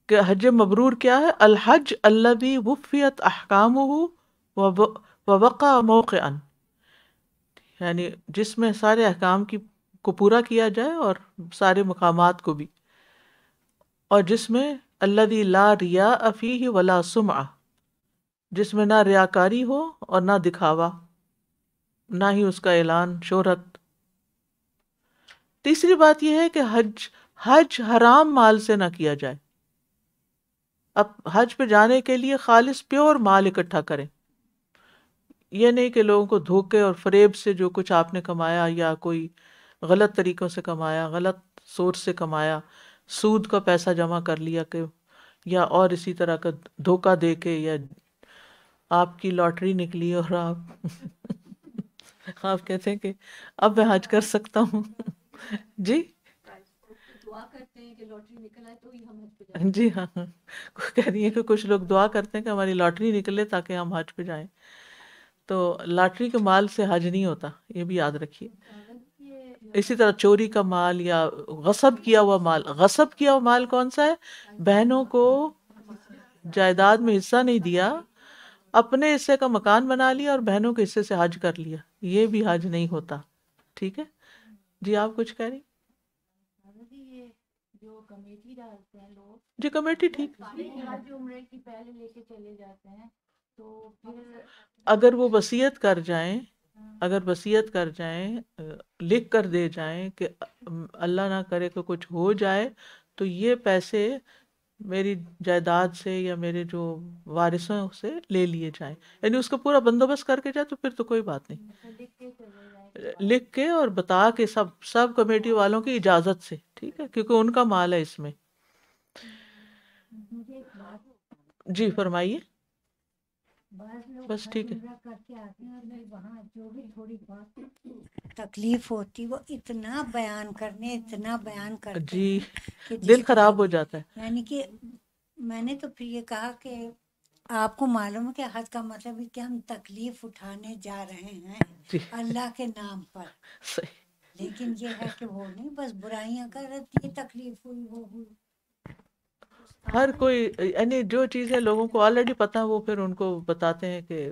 کہ حج مبرور کیا ہے؟ الحج الذی وفیت احکامہ ووقع موقعا، یعنی جس میں سارے احکام کو پورا کیا جائے اور سارے مقامات کو بھی، اور جس میں الذی لا ریاء فیہ ولا سمعہ، جس میں نہ ریاکاری ہو اور نہ دکھاوا، نہ ہی اس کا اعلان، شہرت. تیسری بات یہ ہے کہ حج حرام مال سے نہ کیا جائے. اب حج پہ جانے کے لیے خالص پیور مال اکٹھا کریں. یہ نہیں کہ لوگوں کو دھوکے اور فریب سے جو کچھ آپ نے کمایا یا کوئی غلط طریقوں سے کمایا، غلط سورس سے کمایا، سود کا پیسہ جمع کر لیا کہ یا اور اسی طرح کا دھوکہ دے کے، یا آپ کی لاٹری نکلی اور آپ کہتے ہیں کہ اب میں حج کر سکتا ہوں. جی دعا کرتے ہیں کہ جی ہاں ہاں، کہہ رہی ہے کہ کچھ لوگ دعا کرتے ہیں کہ ہماری لاٹری نکلے تاکہ ہم حج پہ جائیں. تو لاٹری کے مال سے حج نہیں ہوتا، یہ بھی یاد رکھیے. اسی طرح چوری کا مال یا غصب کیا ہوا مال، غصب کیا ہوا مال کون سا ہے؟ بہنوں کو جائیداد میں حصہ نہیں دیا، اپنے حصے کا مکان بنا لیا اور بہنوں کے حصے سے حج کر لیا، یہ بھی حج نہیں ہوتا. ٹھیک ہے جی، آپ کچھ کہہ رہی؟ جو کمیٹی ڈالتے ہیں لوگ، جی کمیٹی ٹھیک، حج عمرے کی پہلے لے کے چلے جاتے ہیں، تو پھر اگر وہ وصیت کر جائیں، اگر وصیت کر جائیں، لکھ کر دے جائیں کہ اللہ نہ کرے کہ کچھ ہو جائے تو یہ پیسے میری جائیداد سے یا میرے جو وارثوں سے لے لیے جائیں، یعنی اس کا پورا بندوبست کر کے جائے تو پھر تو کوئی بات نہیں، لکھ کے اور بتا کے سب کمیٹی والوں کی اجازت سے. ٹھیک ہے، کیونکہ ان کا مال ہے اس میں. مجھے ایک بات، جی فرمائیے. بعض لوگ بس حج ٹھیک ہے. عمرہ کر کے آتے ہیں اور وہاں جو بھی تھوڑی بہت تکلیف ہوتی وہ اتنا بیان کرتے جی ہیں کہ دل جس کا خراب حد ہو نہیں. جاتا ہے. یعنی کہ میں نے تو پھر یہ کہا کہ آپ کو معلوم ہے کہ حج کا مطلب ہے کہ ہم تکلیف اٹھانے جا رہے ہیں جی اللہ کے نام پر، صحیح. لیکن یہ ہے کہ وہ نہیں بس برائیاں کر رہتی ہیں، تکلیف ہوئی وہ ہوئی. ہر کوئی یعنی جو چیزیں لوگوں کو آلریڈی پتہ ہے وہ پھر ان کو بتاتے ہیں کہ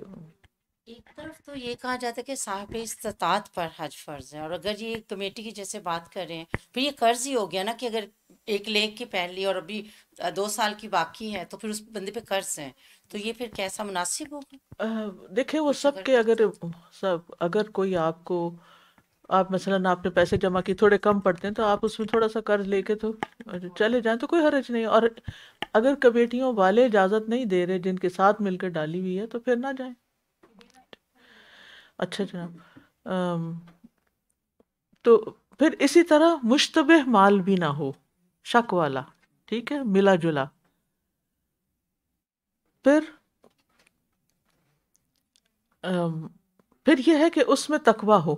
ایک طرف تو یہ کہا جاتا ہے کہ صاحب استطاعت پر حج فرض ہے، اور اگر یہ کمیٹی کی جیسے بات کر رہے ہیں پھر یہ قرض ہی ہو گیا نا، کہ اگر ایک لیگ کی پہلی اور ابھی 2 سال کی باقی ہے تو پھر اس بندے پہ قرض ہے، تو یہ پھر کیسا مناسب ہوگا؟ دیکھیں وہ سب کے اگر کوئی آپ مثلا آپ نے پیسے جمع کی تھوڑے کم پڑتے ہیں تو آپ اس میں تھوڑا سا قرض لے کے تو چلے جائیں تو کوئی حرج نہیں. اور اگر کمیٹیوں والے اجازت نہیں دے رہے جن کے ساتھ مل کے ڈالی ہوئی ہے تو پھر نہ جائیں. اچھا جناب، تو پھر اسی طرح مشتبہ مال بھی نہ ہو، شک والا. ٹھیک ہے، ملا جلا. پھر یہ ہے کہ اس میں تقوی ہو،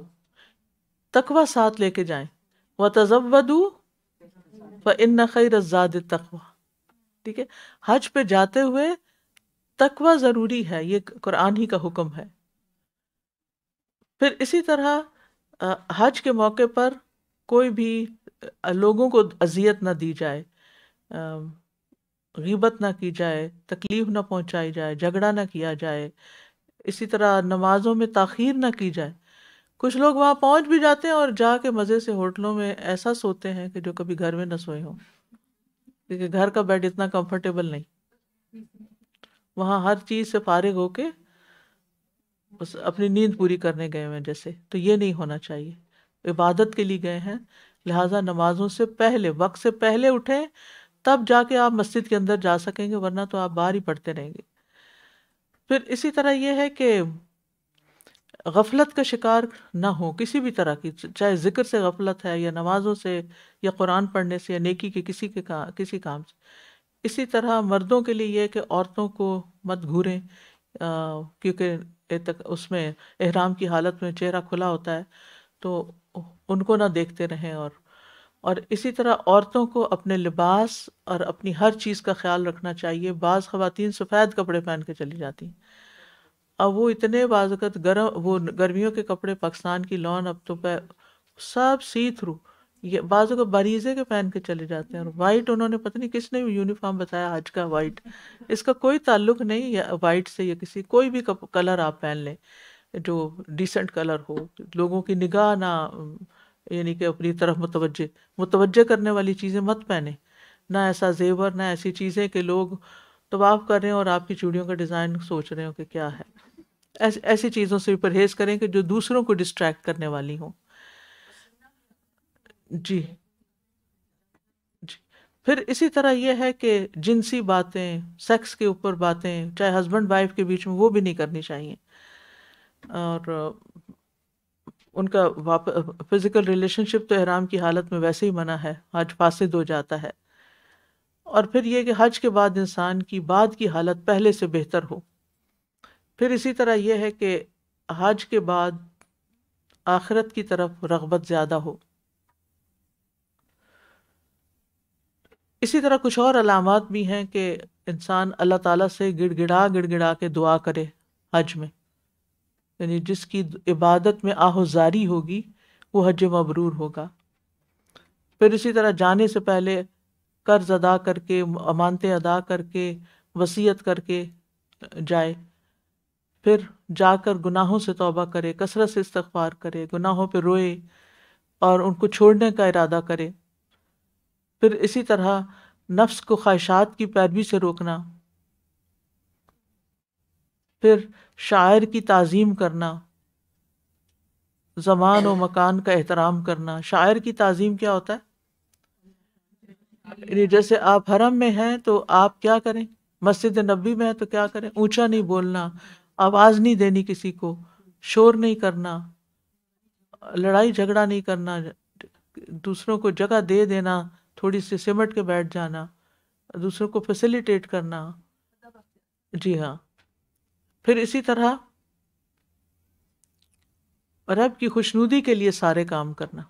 تقوی ساتھ لے کے جائیں. وَتَزَوَّدُوا فَإِنَّ خَيْرَ الزَّادِ التَّقْوَىٰ. ٹھیک ہے، حج پہ جاتے ہوئے تقوی ضروری ہے، یہ قرآن ہی کا حکم ہے. پھر اسی طرح حج کے موقع پر کوئی بھی لوگوں کو اذیت نہ دی جائے، غیبت نہ کی جائے، تکلیف نہ پہنچائی جائے، جھگڑا نہ کیا جائے. اسی طرح نمازوں میں تاخیر نہ کی جائے. کچھ لوگ وہاں پہنچ بھی جاتے ہیں اور جا کے مزے سے ہوٹلوں میں ایسا سوتے ہیں کہ جو کبھی گھر میں نہ سوئے ہوں، کیونکہ گھر کا بیڈ اتنا کمفرٹیبل نہیں. وہاں ہر چیز سے فارغ ہو کے بس اپنی نیند پوری کرنے گئے ہیں جیسے. تو یہ نہیں ہونا چاہیے. عبادت کے لیے گئے ہیں، لہٰذا نمازوں سے پہلے، وقت سے پہلے اٹھیں، تب جا کے آپ مسجد کے اندر جا سکیں گے، ورنہ تو آپ باہر ہی پڑھتے رہیں گے. پھر اسی طرح یہ ہے کہ غفلت کا شکار نہ ہو کسی بھی طرح کی، چاہے ذکر سے غفلت ہے یا نمازوں سے یا قرآن پڑھنے سے یا نیکی کے کسی کام سے. اسی طرح مردوں کے لیے یہ ہے کہ عورتوں کو مت گھوریں، کیونکہ اس میں احرام کی حالت میں چہرہ کھلا ہوتا ہے تو ان کو نہ دیکھتے رہیں. اور اسی طرح عورتوں کو اپنے لباس اور اپنی ہر چیز کا خیال رکھنا چاہیے. بعض خواتین سفید کپڑے پہن کے چلی جاتی ہیں، اب وہ اتنے بعض اوقات وہ گرمیوں کے کپڑے پاکستان کی لون اب تو سب سی تھرو، یہ بعضوں کو باریزے کے پہن کے چلے جاتے ہیں. اور وائٹ انہوں نے پتہ نہیں کس نے یونیفارم بتایا حج کا وائٹ، اس کا کوئی تعلق نہیں یا وائٹ سے، یا کسی کوئی بھی کلر آپ پہن لیں جو ڈیسنٹ کلر ہو. لوگوں کی نگاہ نہ یعنی کہ اپنی طرف متوجہ کرنے والی چیزیں مت پہنے، نہ ایسا زیور، نہ ایسی چیزیں کہ لوگ طواف کر رہے ہیں اور آپ کی چوڑیوں کا ڈیزائن سوچ رہے ہو کہ کیا ہے. ایسی چیزوں سے بھی پرہیز کریں کہ جو دوسروں کو ڈسٹریکٹ کرنے والی ہوں. جی. پھر اسی طرح یہ ہے کہ جنسی باتیں، سیکس کے اوپر باتیں، چاہے ہسبینڈ وائف کے بیچ میں، وہ بھی نہیں کرنی چاہیے. اور ان کا فزیکل ریلیشن شپ تو احرام کی حالت میں ویسے ہی منع ہے، حج فاسد ہو جاتا ہے. اور پھر یہ کہ حج کے بعد انسان کی بعد کی حالت پہلے سے بہتر ہو. پھر اسی طرح یہ ہے کہ حج کے بعد آخرت کی طرف رغبت زیادہ ہو. اسی طرح کچھ اور علامات بھی ہیں کہ انسان اللہ تعالیٰ سے گڑ گڑا کے دعا کرے حج میں، یعنی جس کی عبادت میں آہوزاری ہوگی وہ حج مبرور ہوگا۔ پھر اسی طرح جانے سے پہلے قرض ادا کر کے، امانتیں ادا کر کے، وصیت کر کے جائے، پھر جا کر گناہوں سے توبہ کرے، کثرت سے استغفار کرے، گناہوں پہ روئے اور ان کو چھوڑنے کا ارادہ کرے۔ پھر اسی طرح نفس کو خواہشات کی پیروی سے روکنا، پھر شاعر کی تعظیم کرنا، زمان و مکان کا احترام کرنا۔ شاعر کی تعظیم کیا ہوتا ہے؟ یعنی جیسے آپ حرم میں ہیں تو آپ کیا کریں، مسجد نبوی میں ہے تو کیا کریں، اونچا نہیں بولنا، آواز نہیں دینی کسی کو، شور نہیں کرنا، لڑائی جھگڑا نہیں کرنا، دوسروں کو جگہ دے دینا، تھوڑی سی سمٹ کے بیٹھ جانا، دوسروں کو فیسیلیٹیٹ کرنا۔ جی ہاں۔ پھر اسی طرح رب کی خوشنودی کے لیے سارے کام کرنا،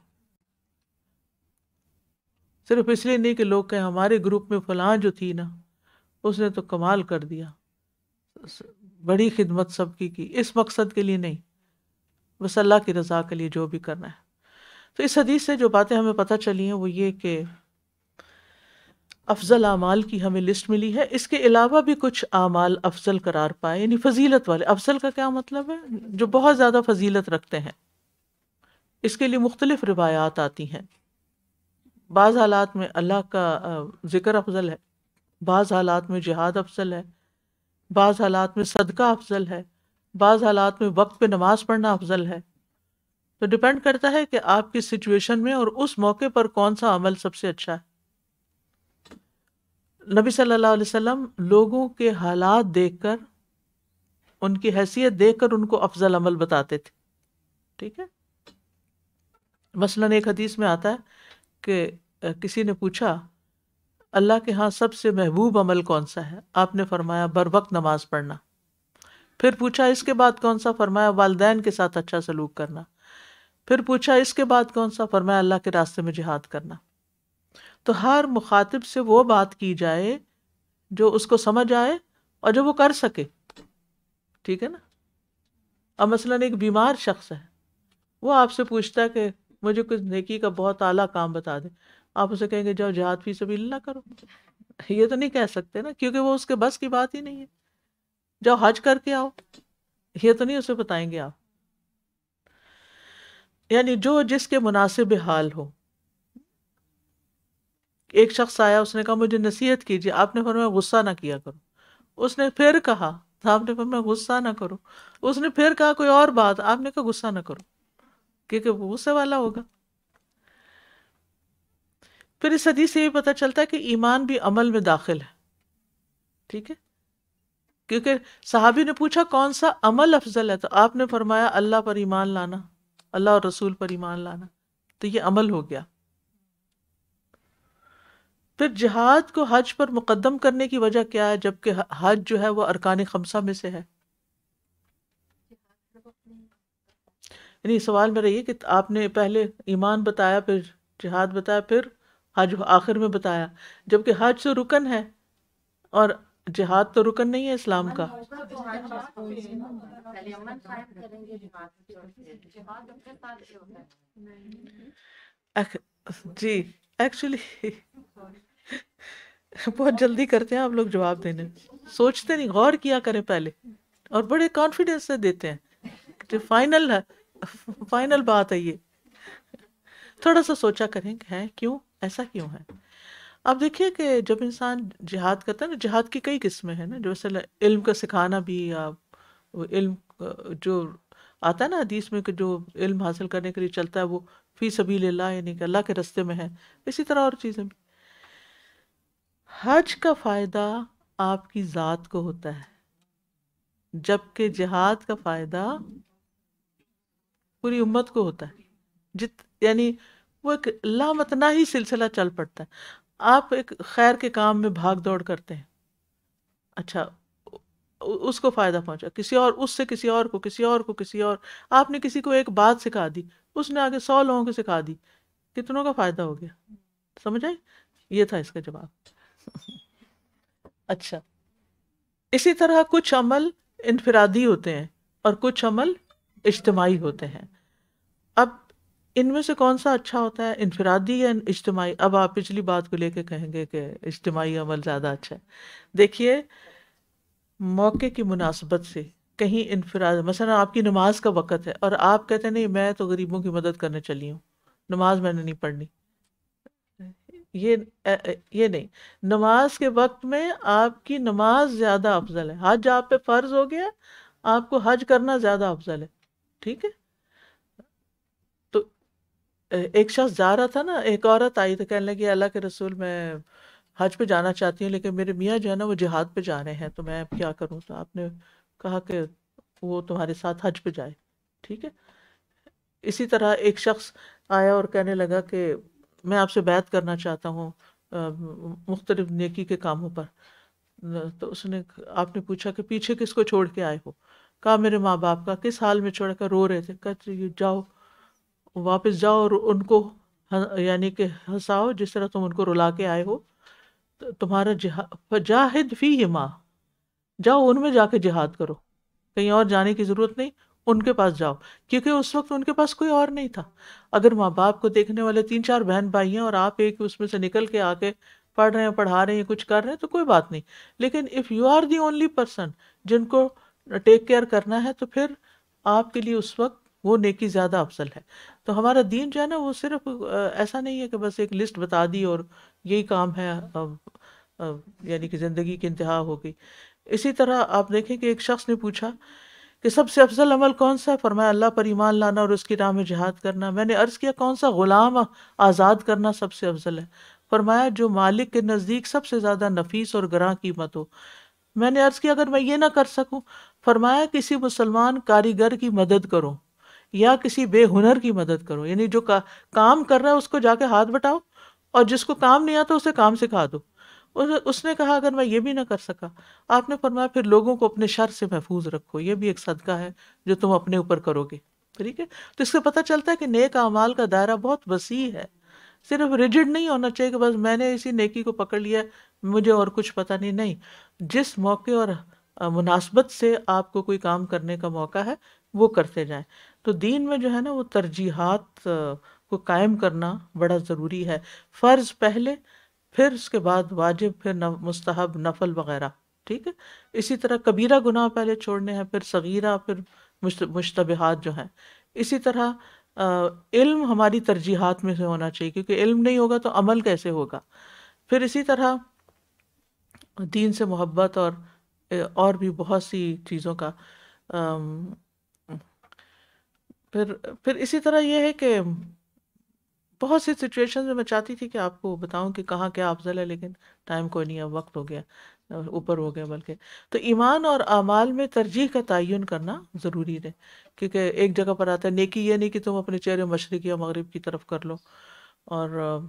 صرف اس لیے نہیں کہ لوگ کہیں ہمارے گروپ میں فلاں جو تھی نا اس نے تو کمال کر دیا، بڑی خدمت سب کی، اس مقصد کے لیے نہیں، بس اللہ کی رضا کے لیے جو بھی کرنا ہے۔ تو اس حدیث سے جو باتیں ہمیں پتہ چلی ہیں وہ یہ کہ افضل اعمال کی ہمیں لسٹ ملی ہے، اس کے علاوہ بھی کچھ اعمال افضل قرار پائے، یعنی فضیلت والے۔ افضل کا کیا مطلب ہے؟ جو بہت زیادہ فضیلت رکھتے ہیں۔ اس کے لیے مختلف روایات آتی ہیں، بعض حالات میں اللہ کا ذکر افضل ہے، بعض حالات میں جہاد افضل ہے، بعض حالات میں صدقہ افضل ہے، بعض حالات میں وقت پہ نماز پڑھنا افضل ہے۔ تو ڈیپینڈ کرتا ہے کہ آپ کی سچویشن میں اور اس موقع پر کون سا عمل سب سے اچھا ہے۔ نبی صلی اللہ علیہ وسلم لوگوں کے حالات دیکھ کر، ان کی حیثیت دیکھ کر ان کو افضل عمل بتاتے تھے، ٹھیک ہے۔ مثلاً ایک حدیث میں آتا ہے کہ کسی نے پوچھا اللہ کے ہاں سب سے محبوب عمل کون سا ہے؟ آپ نے فرمایا بر وقت نماز پڑھنا۔ پھر پوچھا اس کے بعد کون سا؟ فرمایا والدین کے ساتھ اچھا سلوک کرنا۔ پھر پوچھا اس کے بعد کون سا؟ فرمایا اللہ کے راستے میں جہاد کرنا۔ تو ہر مخاطب سے وہ بات کی جائے جو اس کو سمجھ آئے اور جو وہ کر سکے، ٹھیک ہے نا۔ اب مثلاً ایک بیمار شخص ہے، وہ آپ سے پوچھتا ہے کہ مجھے کچھ نیکی کا بہت اعلیٰ کام بتا دیں، آپ اسے کہیں گے جاؤ جہاد فی سبیل اللہ کرو، یہ تو نہیں کہہ سکتے نا، کیونکہ وہ اس کے بس کی بات ہی نہیں ہے۔ جاؤ حج کر کے آؤ، یہ تو نہیں اسے بتائیں گے آپ۔ یعنی جو جس کے مناسب حال ہو۔ ایک شخص آیا، اس نے کہا مجھے نصیحت کیجیے، آپ نے فرمایا غصہ نہ کیا کرو۔ اس نے پھر کہا، آپ نے فرمایا غصہ نہ کرو۔ اس نے پھر کہا کوئی اور بات، آپ نے کہا غصہ نہ کرو، کیونکہ وہ غصے والا ہوگا۔ پھر اس حدیث سے یہ پتہ چلتا ہے کہ ایمان بھی عمل میں داخل ہے، ٹھیک ہے، کیونکہ صحابی نے پوچھا کون سا عمل افضل ہے، تو آپ نے فرمایا اللہ پر ایمان لانا، اللہ اور رسول پر ایمان لانا، تو یہ عمل ہو گیا۔ پھر جہاد کو حج پر مقدم کرنے کی وجہ کیا ہے، جبکہ حج جو ہے وہ ارکان خمسہ میں سے ہے؟ یعنی سوال میرا یہ کہ آپ نے پہلے ایمان بتایا، پھر جہاد بتایا، پھر حج آخر میں بتایا، جبکہ حج تو رکن ہے اور جہاد تو رکن نہیں ہے اسلام کا۔ جی ایکچولی بہت جلدی کرتے ہیں آپ لوگ جواب دینے، سوچتے نہیں، غور کیا کریں پہلے، اور بڑے کانفیڈنس سے دیتے ہیں کہ فائنل ہے، فائنل بات ہے یہ۔ تھوڑا سا سوچا کریں کہ ہے کیوں، ایسا کیوں ہے۔ آپ دیکھیے کہ جب انسان جہاد کرتا ہے نا، جہاد کی کئی قسمیں ہیں نا، جو مثلا علم کا سکھانا بھی، یا علم جو آتا ہے نا حدیث میں کہ جو علم حاصل کرنے کے لیے چلتا ہے وہ فی سبیل اللہ، یعنی کہ اللہ کے راستے میں ہے، اسی طرح اور چیزیں بھی۔ حج کا فائدہ آپ کی ذات کو ہوتا ہے، جبکہ جہاد کا فائدہ پوری امت کو ہوتا ہے، یعنی وہ ایک لامتناہی سلسلہ چل پڑتا ہے۔ آپ ایک خیر کے کام میں بھاگ دوڑ کرتے ہیں، اچھا اس کو فائدہ پہنچا، کسی اور، اس سے کسی اور کو، کسی اور کو، کسی اور، آپ نے کسی کو ایک بات سکھا دی، اس نے آگے 100 لوگوں کو سکھا دی، کتنوں کا فائدہ ہو گیا، سمجھ آئی؟ یہ تھا اس کا جواب. اچھا، اسی طرح کچھ عمل انفرادی ہوتے ہیں اور کچھ عمل اجتماعی ہوتے ہیں. اب ان میں سے کون سا اچھا ہوتا ہے، انفرادی یا اجتماعی؟ اب آپ پچھلی بات کو لے کے کہیں گے کہ اجتماعی عمل زیادہ اچھا ہے. دیکھیے، موقع کی مناسبت سے کہیں انفراد، مثلا آپ کی نماز کا وقت ہے اور آپ کہتے ہیں نہیں میں تو غریبوں کی مدد کرنے چلی ہوں، نماز میں نے نہیں پڑھنی. یہ نہیں، نماز کے وقت میں آپ کی نماز زیادہ افضل ہے. حج آپ پہ فرض ہو گیا، آپ کو حج کرنا زیادہ افضل ہے. ٹھیک ہے. تو ایک شخص جا رہا تھا نا، ایک عورت آئی تو کہنے لگی اللہ کے رسول میں حج پہ جانا چاہتی ہوں لیکن میرے میاں جو ہے نا وہ جہاد پہ جا رہے ہیں تو میں اب کیا کروں. تو آپ نے کہا کہ وہ تمہارے ساتھ حج پہ جائے. ٹھیک ہے. اسی طرح ایک شخص آیا اور کہنے لگا کہ میں آپ سے بیعت کرنا چاہتا ہوں مختلف نیکی کے کاموں پر. تو اس نے، آپ نے پوچھا کہ پیچھے کس کو چھوڑ کے آئے ہو؟ کہا میرے ماں باپ کا. کس حال میں چھوڑ کر؟ رو رہے تھے. کہا جاؤ واپس جاؤ اور ان کو یعنی کہ ہنساؤ جس طرح تم ان کو رلا کے آئے ہو. تمہارا جاہد فیہما، جاؤ ان میں جا کے جہاد کرو، کہیں اور جانے کی ضرورت نہیں، ان کے پاس جاؤ. کیونکہ اس وقت ان کے پاس کوئی اور نہیں تھا. اگر ماں باپ کو دیکھنے والے 3-4 بہن بھائی ہیں اور آپ ایک اس میں سے نکل کے آ کے پڑھ رہے ہیں، پڑھا رہے ہیں، کچھ کر رہے ہیں تو کوئی بات نہیں. لیکن if you are the only person جن کو ٹیک کیئر کرنا ہے تو پھر آپ کے لیے اس وقت وہ نیکی زیادہ افضل ہے. تو ہمارا دین جو ہے نا وہ صرف ایسا نہیں ہے کہ بس ایک لسٹ بتا دی اور یہی کام ہے یعنی کہ زندگی کی انتہا ہو گئی. اسی طرح آپ دیکھیں کہ ایک شخص نے پوچھا کہ سب سے افضل عمل کون سا ہے؟ فرمایا اللہ پر ایمان لانا اور اس کی راہ میں جہاد کرنا. میں نے عرض کیا کون سا؟ غلام آزاد کرنا سب سے افضل ہے. فرمایا جو مالک کے نزدیک سب سے زیادہ نفیس اور گراں قیمت ہو. میں نے عرض کیا اگر میں یہ نہ کر سکوں؟ فرمایا کسی مسلمان کاریگر کی مدد کرو یا کسی بے ہنر کی مدد کرو، یعنی جو کام کر رہا ہے اس کو جا کے ہاتھ بٹاؤ اور جس کو کام نہیں آتا اسے کام سکھا دو. اس نے کہا اگر میں یہ بھی نہ کر سکا؟ آپ نے فرمایا پھر لوگوں کو اپنے شر سے محفوظ رکھو، یہ بھی ایک صدقہ ہے جو تم اپنے اوپر کرو گے. ٹھیک ہے. تو اس سے پتہ چلتا ہے کہ نیک اعمال کا دائرہ بہت وسیع ہے. صرف ریجڈ نہیں ہونا چاہیے کہ بس میں نے اسی نیکی کو پکڑ لیا مجھے اور کچھ پتہ نہیں. نہیں، جس موقع اور مناسبت سے آپ کو کوئی کام کرنے کا موقع ہے وہ کرتے جائیں. تو دین میں جو ہے نا وہ ترجیحات کو قائم کرنا بڑا ضروری ہے. فرض پہلے، پھر اس کے بعد واجب، پھر مستحب، نفل وغیرہ. ٹھیک ہے. اسی طرح کبیرہ گناہ پہلے چھوڑنے ہیں، پھر صغیرہ، پھر مشتبہات جو ہیں. اسی طرح علم ہماری ترجیحات میں سے ہونا چاہیے کیونکہ علم نہیں ہوگا تو عمل کیسے ہوگا. پھر اسی طرح دین سے محبت اور بھی بہت سی چیزوں کا. پھر اسی طرح یہ ہے کہ بہت سی سچویشن میں چاہتی تھی کہ آپ کو بتاؤں کہ کہاں کیا افضل ہے لیکن ٹائم کوئی نہیں ہے، وقت ہو گیا، اوپر ہو گیا بلکہ. تو ایمان اور اعمال میں ترجیح کا تعین کرنا ضروری ہے کیونکہ ایک جگہ پر آتا ہے نیکی یہ نہیں کہ تم اپنے چہرے مشرق یا مغرب کی طرف کر لو. اور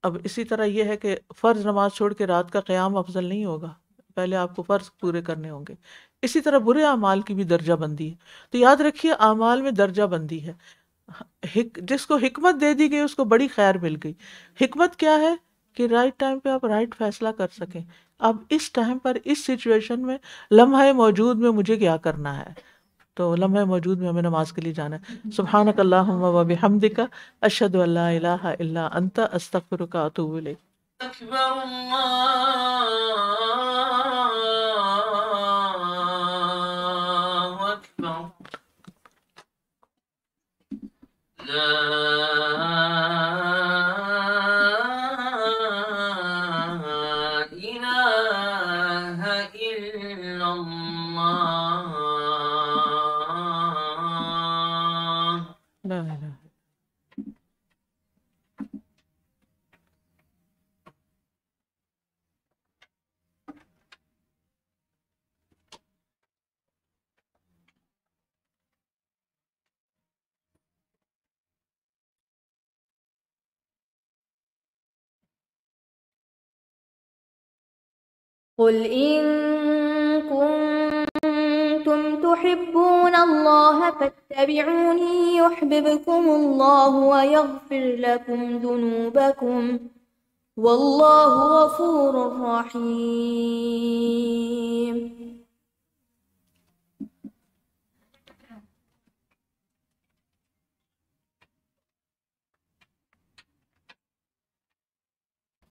اب اسی طرح یہ ہے کہ فرض نماز چھوڑ کے رات کا قیام افضل نہیں ہوگا، پہلے آپ کو فرض پورے کرنے ہوں گے. اسی طرح برے اعمال کی بھی درجہ بندی ہے. تو یاد رکھیے اعمال میں درجہ بندی ہے. جس کو حکمت دے دی گئی اس کو بڑی خیر مل گئی. حکمت کیا ہے؟ کہ رائٹ ٹائم پہ آپ رائٹ فیصلہ کر سکیں. اب اس ٹائم پر اس سچویشن میں لمحہ موجود میں مجھے کیا کرنا ہے، تو لمحہ موجود میں ہمیں نماز کے لیے جانا ہے. سبحانک اللہم و بحمدک اشہد ان لا الہ الا انت استغفرک و اتوب الیک. اکبر اللہ اکبر لا الہ الا اللہ. لا الہ. قل إن كنتم تحبون تحبون الله فاتبعوني يحببكم الله ويغفر لكم ذنوبكم والله غفور رحيم.